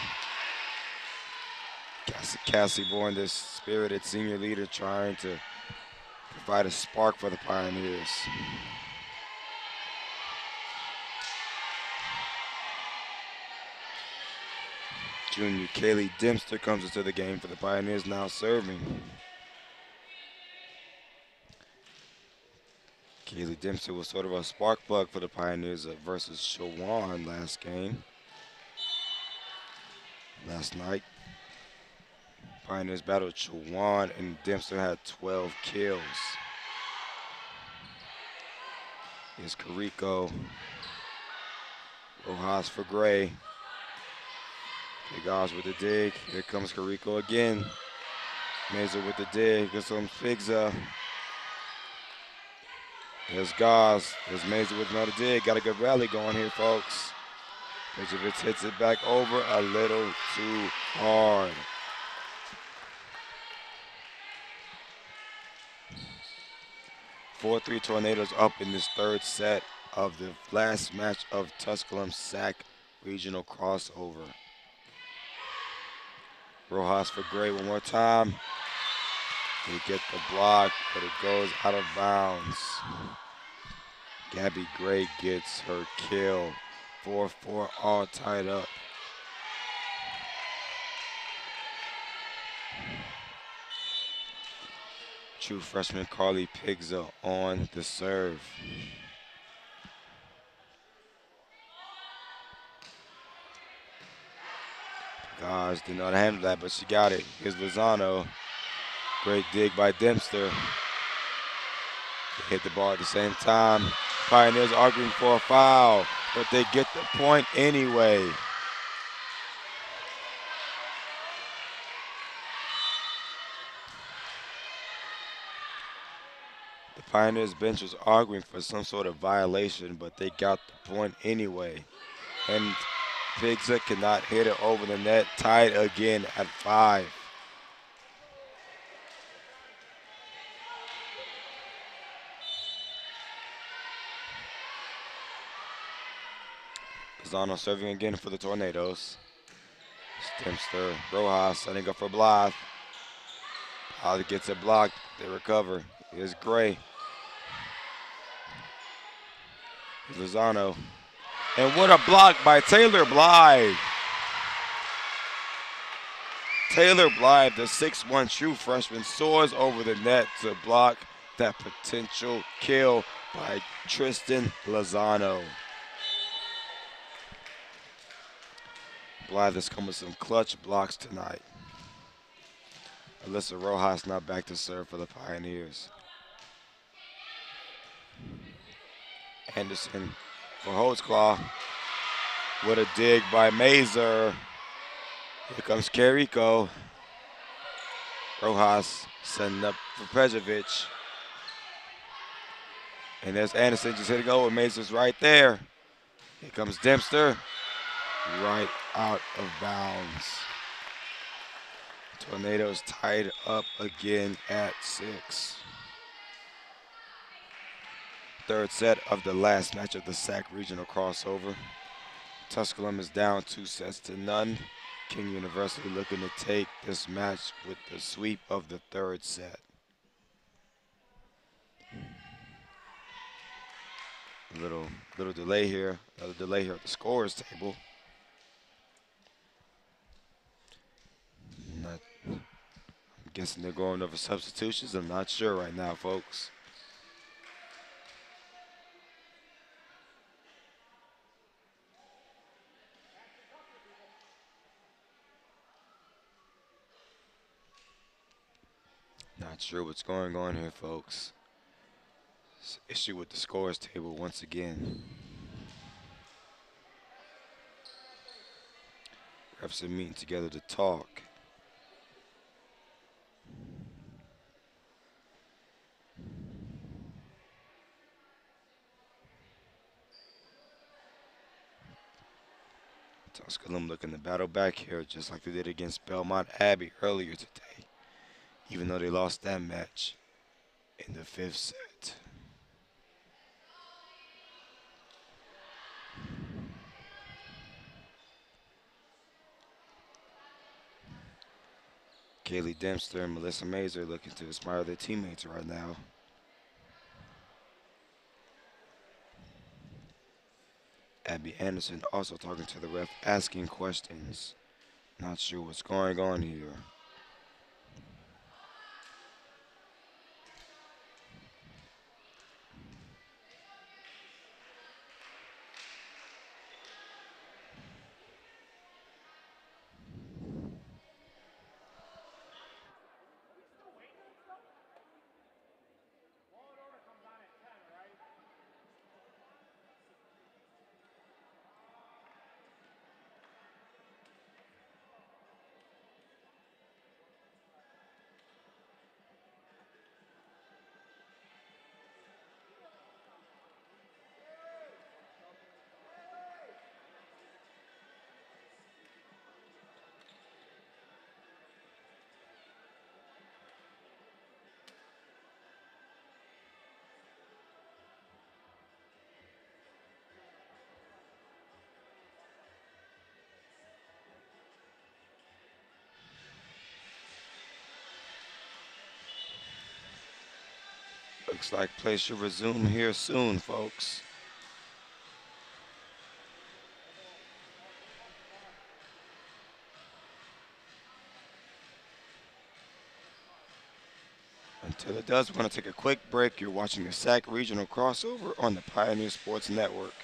Cassie Bourne, this spirited senior leader, trying to provide a spark for the Pioneers. Junior Kaylee Dempster comes into the game for the Pioneers, now serving. Kaylee Dempster was sort of a spark plug for the Pioneers versus Shawan last night. Pioneers battled Shawan, and Dempster had 12 kills. Here's Carrico. Rojas for Gray. Big Oz with the dig. Here comes Carrico again. Mazer with the dig. Here comes Figza. Here's Goss. Here's Maisie with another dig. Got a good rally going here, folks. Pejovic hits it back over a little too hard. Four-three Tornadoes up in this third set of the last match of Tusculum SAC regional crossover. Rojas for Gray one more time. He gets the block, but it goes out of bounds. Gabby Gray gets her kill. 4-4 all tied up. True freshman Carly Pigza on the serve. Gosh, didn't know how to handle that, but she got it. Here's Lozano. Great dig by Dempster. They hit the ball at the same time. Pioneers arguing for a foul, but they get the point anyway. The Pioneers bench was arguing for some sort of violation, but they got the point anyway. And Pigza cannot hit it over the net, tied again at 5. Lozano serving again for the Tornadoes. Dempster, Rojas setting up for Blythe. Holly gets it blocked. They recover. Here's Gray. Here's Lozano. And what a block by Taylor Blythe. Taylor Blythe, the 6'1" true freshman, soars over the net to block that potential kill by Tristan Lozano. Blythe has come with some clutch blocks tonight. Alyssa Rojas now back to serve for the Pioneers. Anderson for Holtzclaw. What a dig by Mazer. Here comes Carrico. Rojas setting up for Pejovic. And there's Anderson just hitting over. Mazer's right there. Here comes Dempster. Right out of bounds. Tornadoes tied up again at 6. Third set of the last match of the SAC regional crossover. Tusculum is down 2-0. King University looking to take this match with the sweep of the third set. Little delay here. Another delay here at the scorers table. I'm guessing they're going over substitutions. I'm not sure right now, folks. Not sure what's going on here, folks. It's an issue with the scores table once again. Refs are meeting together to talk. Tusculum looking to battle back here just like they did against Belmont Abbey earlier today, even though they lost that match in the 5th set. Kaylee Dempster and Melissa Mazer looking to inspire their teammates right now. Abby Anderson also talking to the ref, asking questions. Not sure what's going on here. Looks like play should resume here soon, folks. Until it does, we're going to take a quick break. You're watching the SAC Regional Crossover on the Pioneer Sports Network.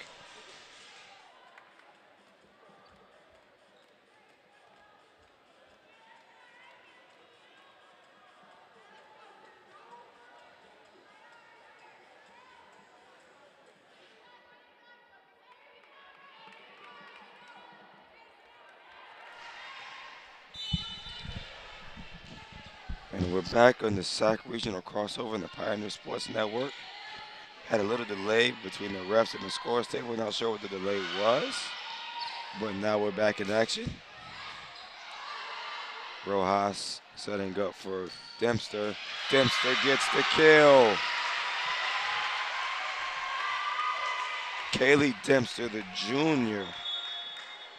And we're back on the SAC Regional Crossover on the Pioneer Sports Network. Had a little delay between the refs and the scores table. We're not sure what the delay was, but now we're back in action. Rojas setting up for Dempster. Dempster gets the kill. Kaylee Dempster, the junior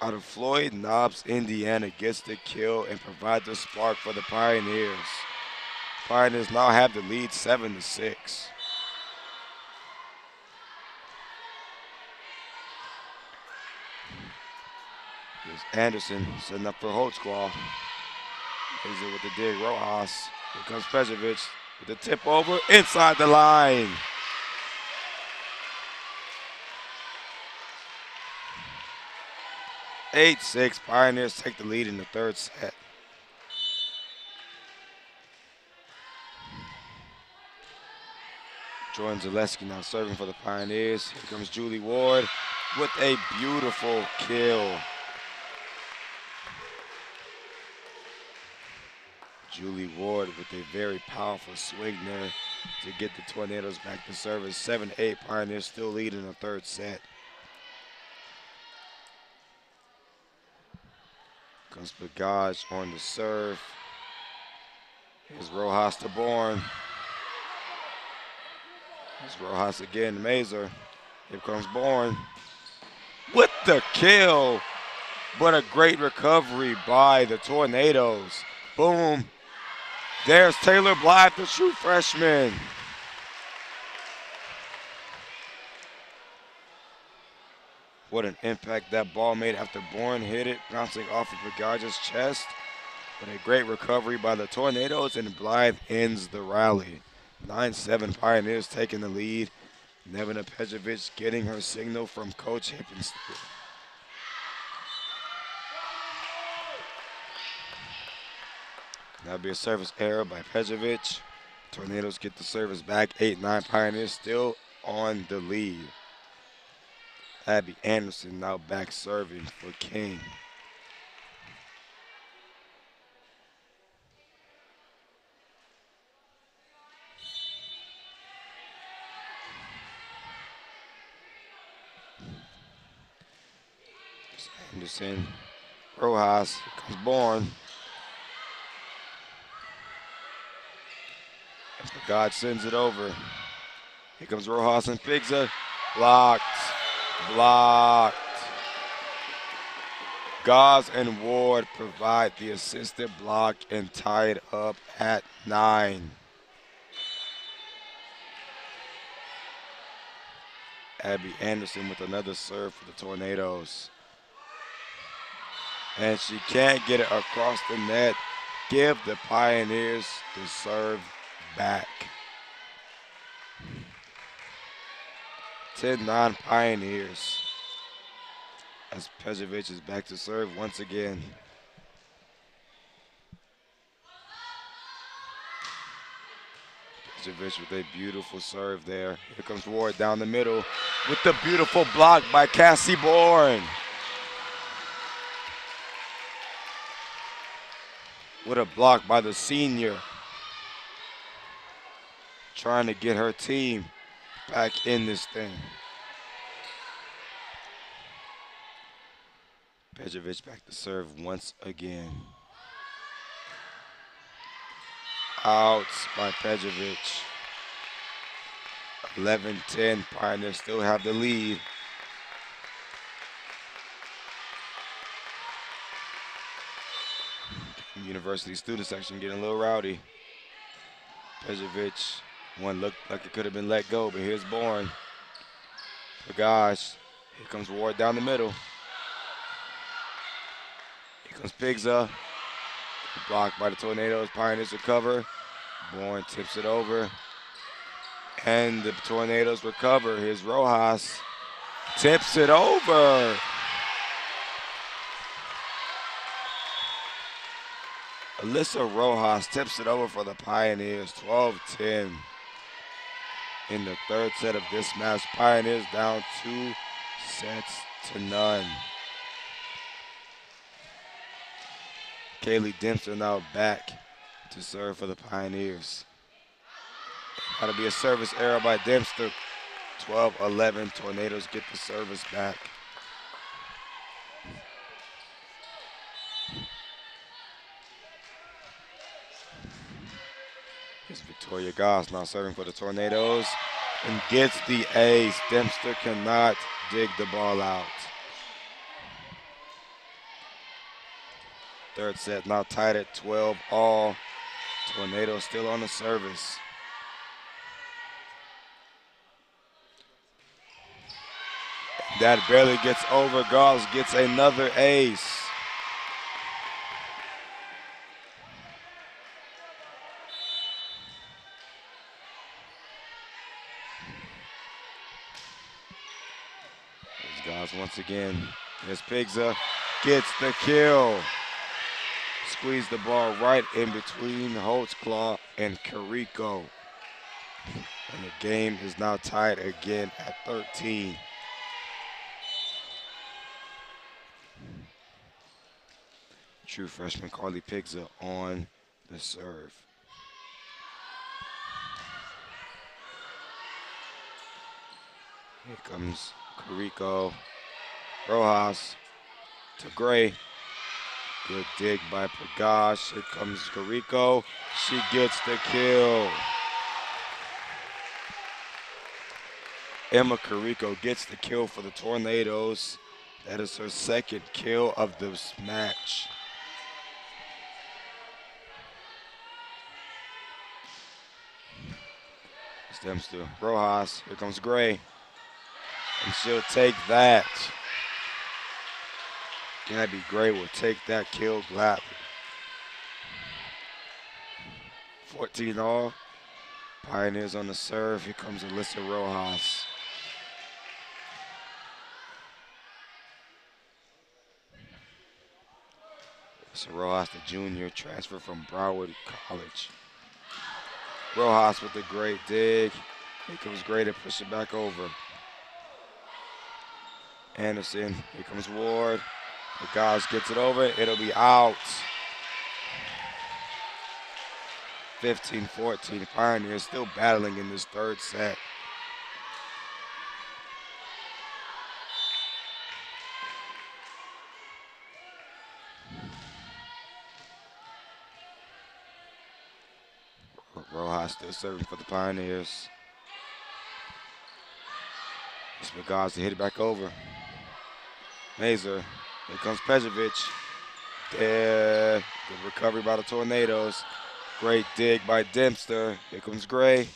out of Floyd Knobs, Indiana, gets the kill and provides a spark for the Pioneers. Pioneers now have the lead 7-6. Here's Anderson setting up for Holtzclaw. He's it with the dig, Rojas. Here comes Pejovic with the tip over inside the line. (8-6). Pioneers take the lead in the third set. Jordan Zaleski now serving for the Pioneers. Here comes Julie Ward with a beautiful kill. Julie Ward with a very powerful swing there to get the Tornadoes back to service. 7-8. Pioneers still lead in the third set. Comes Bagage on the serve. Here's Rojas to Bourne. Here's Rojas again, Mazer. Here comes Bourne with the kill. But a great recovery by the Tornadoes. Boom. There's Taylor Blythe, the true freshman. What an impact that ball made after Bourne hit it, bouncing off of Bagage's chest. But a great recovery by the Tornadoes, and Blythe ends the rally. 9-7, Pioneers taking the lead. Nevena Pejovic getting her signal from Coach Hippenstall. That'll be a service error by Pejovic. Tornadoes get the service back. 8-9, Pioneers still on the lead. Abby Anderson now back serving for King. Anderson, Rojas, here comes Bourne. God sends it over. Here comes Rojas and Pigza. Blocked. Blocked. Gauze and Ward provide the assisted block and tie it up at 9. Abby Anderson with another serve for the Tornadoes. And she can't get it across the net. Give the Pioneers the serve back. 10-9 Pioneers. As Pejovic is back to serve once again. Pejovic with a beautiful serve there. Here comes Ward down the middle with the beautiful block by Cassie Bourne. What a block by the senior. Trying to get her team back in this thing. Pejovic back to serve once again. Outs by Pejovic. 11-10, Pioneers still have the lead. University student section getting a little rowdy. Pejovic One looked like it could have been let go, but here's Bourne. Bagage. Here comes Ward down the middle. Here comes Pigza. Blocked by the Tornadoes. Pioneers recover. Bourne tips it over. And the Tornadoes recover. Here's Rojas. Tips it over. Alyssa Rojas tips it over for the Pioneers. 12-10 in the third set of this match. Pioneers down 2-0. Kaylee Dempster now back to serve for the Pioneers. That'll be a service error by Dempster. 12-11. Tornadoes get the service back. Here's Victoria Goss now serving for the Tornadoes and gets the ace. Dempster cannot dig the ball out. Third set now tied at 12 all. Tornadoes still on the service. That barely gets over. Goss gets another ace. There's Goss once again. There's Pigza. Gets the kill. Squeeze the ball right in between Holtzclaw and Carrico. And the game is now tied again at 13. True freshman Carly Pigza on the serve. Here comes Carrico. Rojas to Gray. Good dig by Pagash. Here comes Carrico. She gets the kill. Emma Carrico gets the kill for the Tornadoes. That is her second kill of this match. Stems to Rojas. Here comes Gray. And she'll take that. Gabby Gray will take that kill gladly. 14 all. Pioneers on the serve. Here comes Alyssa Rojas. Alyssa Rojas, the junior, transfer from Broward College. Rojas with a great dig. Here comes Gray to push it back over. Anderson, here comes Ward. The guys gets it over, it'll be out. 15-14, Pioneers still battling in this third set. Rojas still serving for the Pioneers. It's Bagazi to hit it back over. Mazer, here comes Pejovic. There, good recovery by the Tornadoes. Great dig by Dempster. Here comes Gray.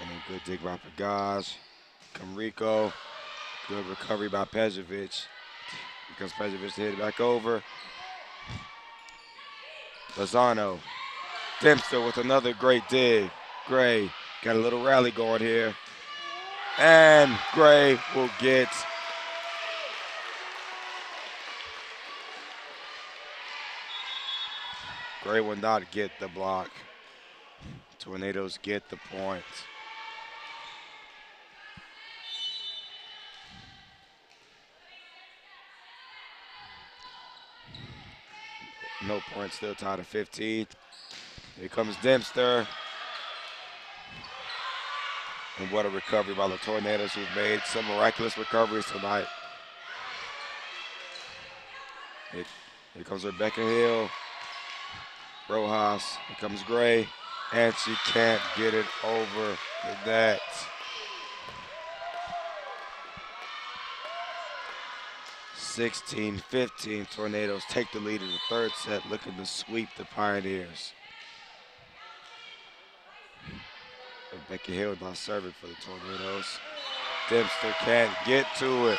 And a good dig by Pagage. Rico. Good recovery by Pejovic. Here comes Pejovic to hit it back over. Lozano. Dempster with another great dig. Gray got a little rally going here. And Gray will get Gray will not get the block. Tornadoes get the point. No point, still tied at 15. Here comes Dempster. And what a recovery by the Tornadoes, who've made some miraculous recoveries tonight. Here comes Rebecca Hill. Rojas, here comes Gray, and she can't get it over the net. (16-15), Tornadoes take the lead in the third set, looking to sweep the Pioneers. Becky Hill now serving for the Tornadoes. Dempster can't get to it.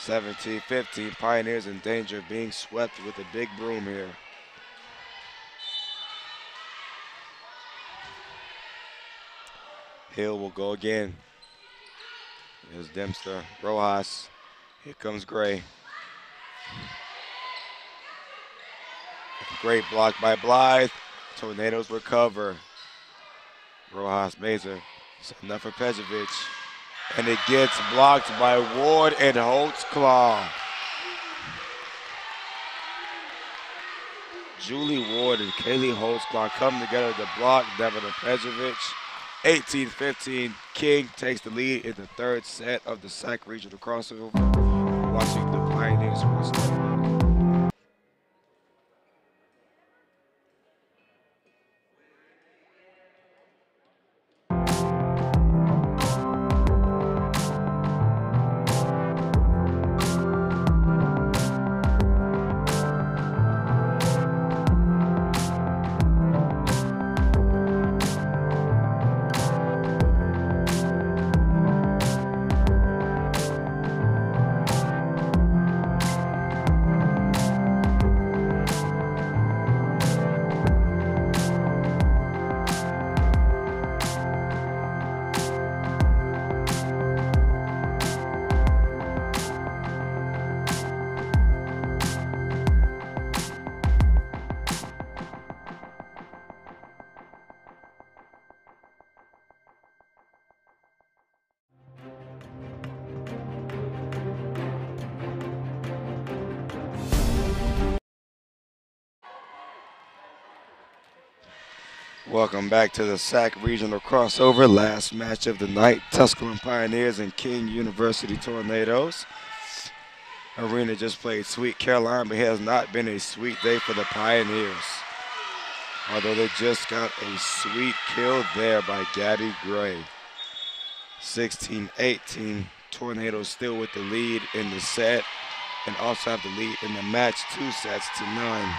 17-15, Pioneers in danger of being swept with a big broom here. Hill will go again. Here's Dempster, Rojas. Here comes Gray. Great block by Blythe. Tornadoes recover. Rojas Mazer. Enough for Pejovic. And it gets blocked by Ward and Holtzclaw. Julie Ward and Kaylee Holtzclaw come together to block Devin Pejovic. 18-15, King takes the lead in the third set of the SAC Regional Crossover. Watching the Pioneer Sports Network. Welcome back to the SAC Regional Crossover. Last match of the night, Tusculum Pioneers and King University Tornadoes. Arena just played Sweet Caroline, but it has not been a sweet day for the Pioneers. Although they just got a sweet kill there by Gabby Gray. 16-18, Tornadoes still with the lead in the set and also have the lead in the match 2-9.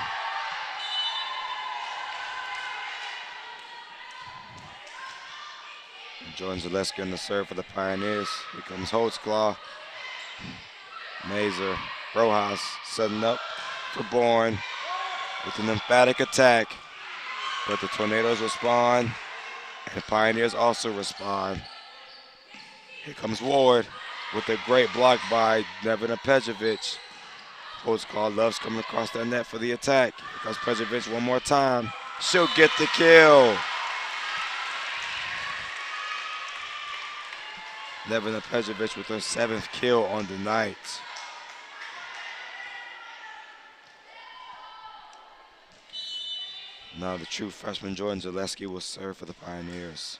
Jordan Zaleski on the serve for the Pioneers. Here comes Holtzclaw. Mazer, Rojas setting up for Bourne with an emphatic attack. But the Tornadoes respond, and the Pioneers also respond. Here comes Ward with a great block by Nevin Pejovic. Holtzclaw loves coming across that net for the attack. Here comes Pejovic one more time. She'll get the kill. Nevin Pejovic with her 7th kill on the night. Now the true freshman Jordan Zaleski will serve for the Pioneers.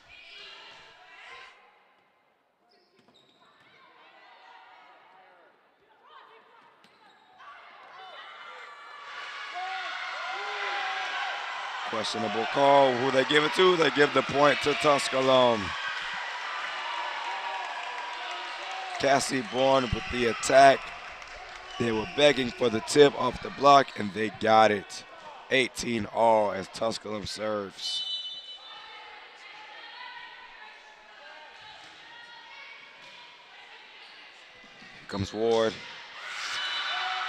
Questionable call. Who they give it to? They give the point to Tusculum. Cassie Bourne with the attack. They were begging for the tip off the block, and they got it. 18 all as Tusculum serves. Here comes Ward.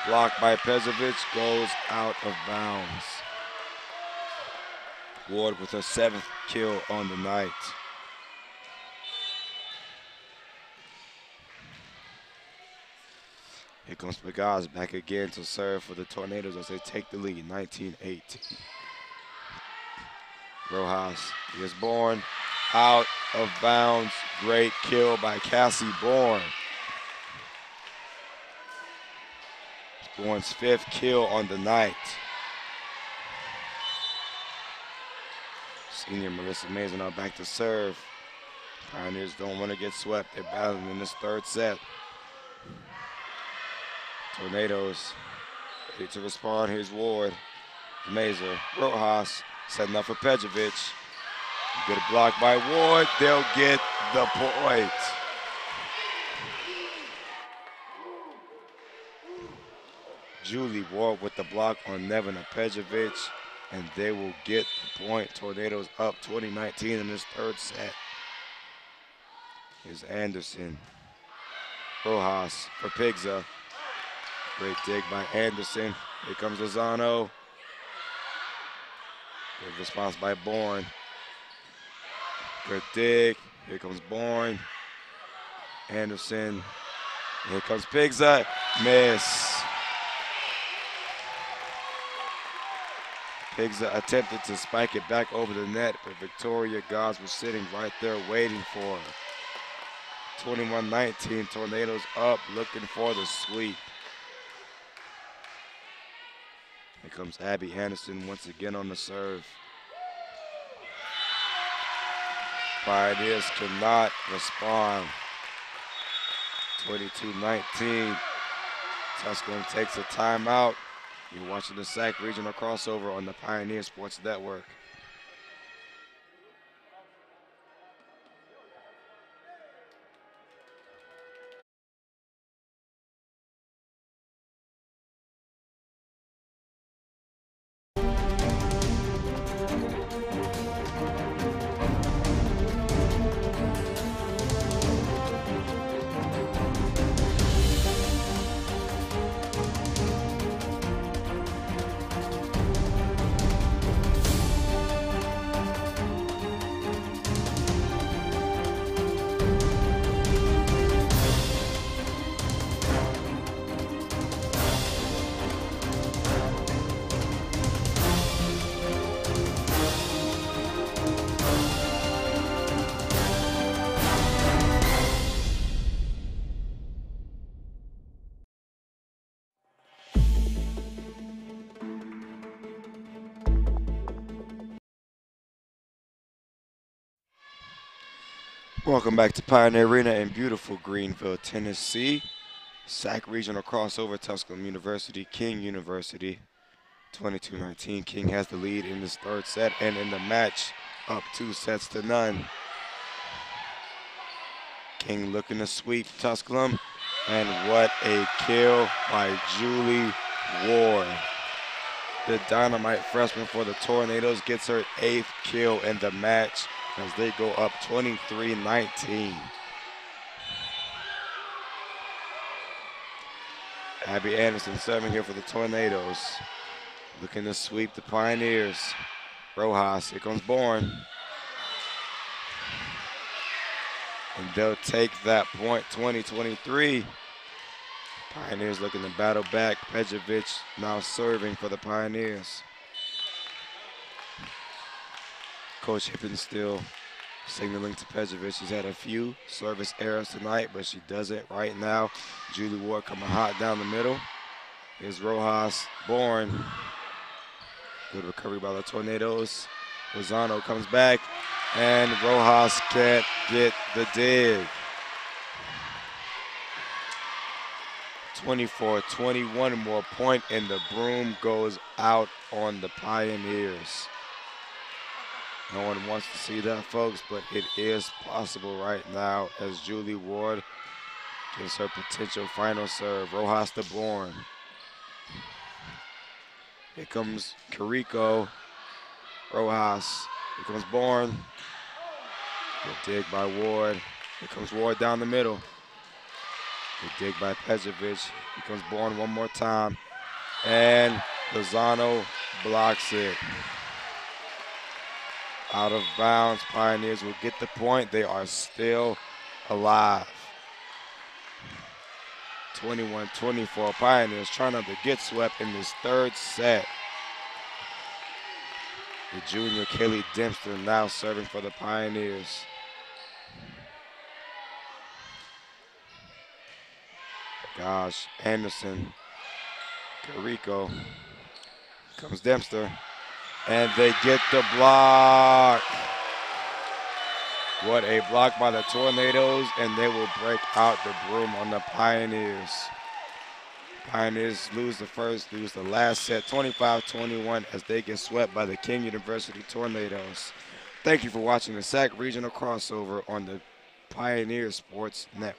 Blocked by Pejovic, goes out of bounds. Ward with her 7th kill on the night. Here comes Pagaz back again to serve for the Tornadoes as they take the lead, 19-18. Rojas is Bourne, out of bounds. Great kill by Cassie Bourne. Bourne's 5th kill on the night. Senior Melissa Mason now back to serve. Pioneers don't want to get swept. They're battling in this 3rd set. Tornadoes ready to respond. Here's Ward, Mazer, Rojas setting up for Pejovic. Good block by Ward. They'll get the point. Julie Ward with the block on Nevin Pejovic. and they will get the point. Tornadoes up 20-19 in this third set. Here's Anderson. Rojas for Pigza. Great dig by Anderson. Here comes Lozano. Good response by Bourne. Good dig. Here comes Bourne. Anderson. Here comes Pigza. Miss. Pigza attempted to spike it back over the net, but Victoria Goss was sitting right there waiting for her. 21-19, Tornadoes up, looking for the sweep. Here comes Abby Anderson once again on the serve. Pioneers cannot respond. 22-19. Tusculum takes a timeout. You're watching the SAC Regional Crossover on the Pioneer Sports Network. Welcome back to Pioneer Arena in beautiful Greenville, Tennessee. SAC Regional Crossover, Tusculum University, King University. 22-19, King has the lead in this third set and in the match up 2-0. King looking to sweep Tusculum, and what a kill by Julie Ward. The dynamite freshman for the Tornadoes gets her 8th kill in the match as they go up 23-19. Abby Anderson serving here for the Tornadoes. Looking to sweep the Pioneers. Rojas, here comes Bourne. And they'll take that point, 20-23. Pioneers looking to battle back. Pejovic now serving for the Pioneers. Coach Hippen still signaling to Pejovic. She's had a few service errors tonight, but she does it right now. Julie Ward coming hot down the middle. Here's Rojas, Bourne. Good recovery by the Tornadoes. Lozano comes back, and Rojas can't get the dig. 24-21, more point, and the broom goes out on the Pioneers. No one wants to see that, folks, but it is possible right now as Julie Ward gives her potential final serve. Rojas to Bourne. Here comes Carrico. Rojas. Here comes Bourne. Good dig by Ward. Here comes Ward down the middle. Good dig by Pejovic. Here comes Bourne one more time. And Lozano blocks it. Out of bounds. Pioneers will get the point. They are still alive. 21-24. Pioneers trying not to get swept in this third set. The junior Kaylee Dempster now serving for the Pioneers. Gosh, Anderson, Carrico, comes Dempster, and they get the block. What a block by the Tornadoes, and they will break out the broom on the Pioneers. Pioneers lose the first, lose the last set, 25-21, as they get swept by the King University Tornadoes. Thank you for watching the SAC Regional Crossover on the Pioneer Sports Network.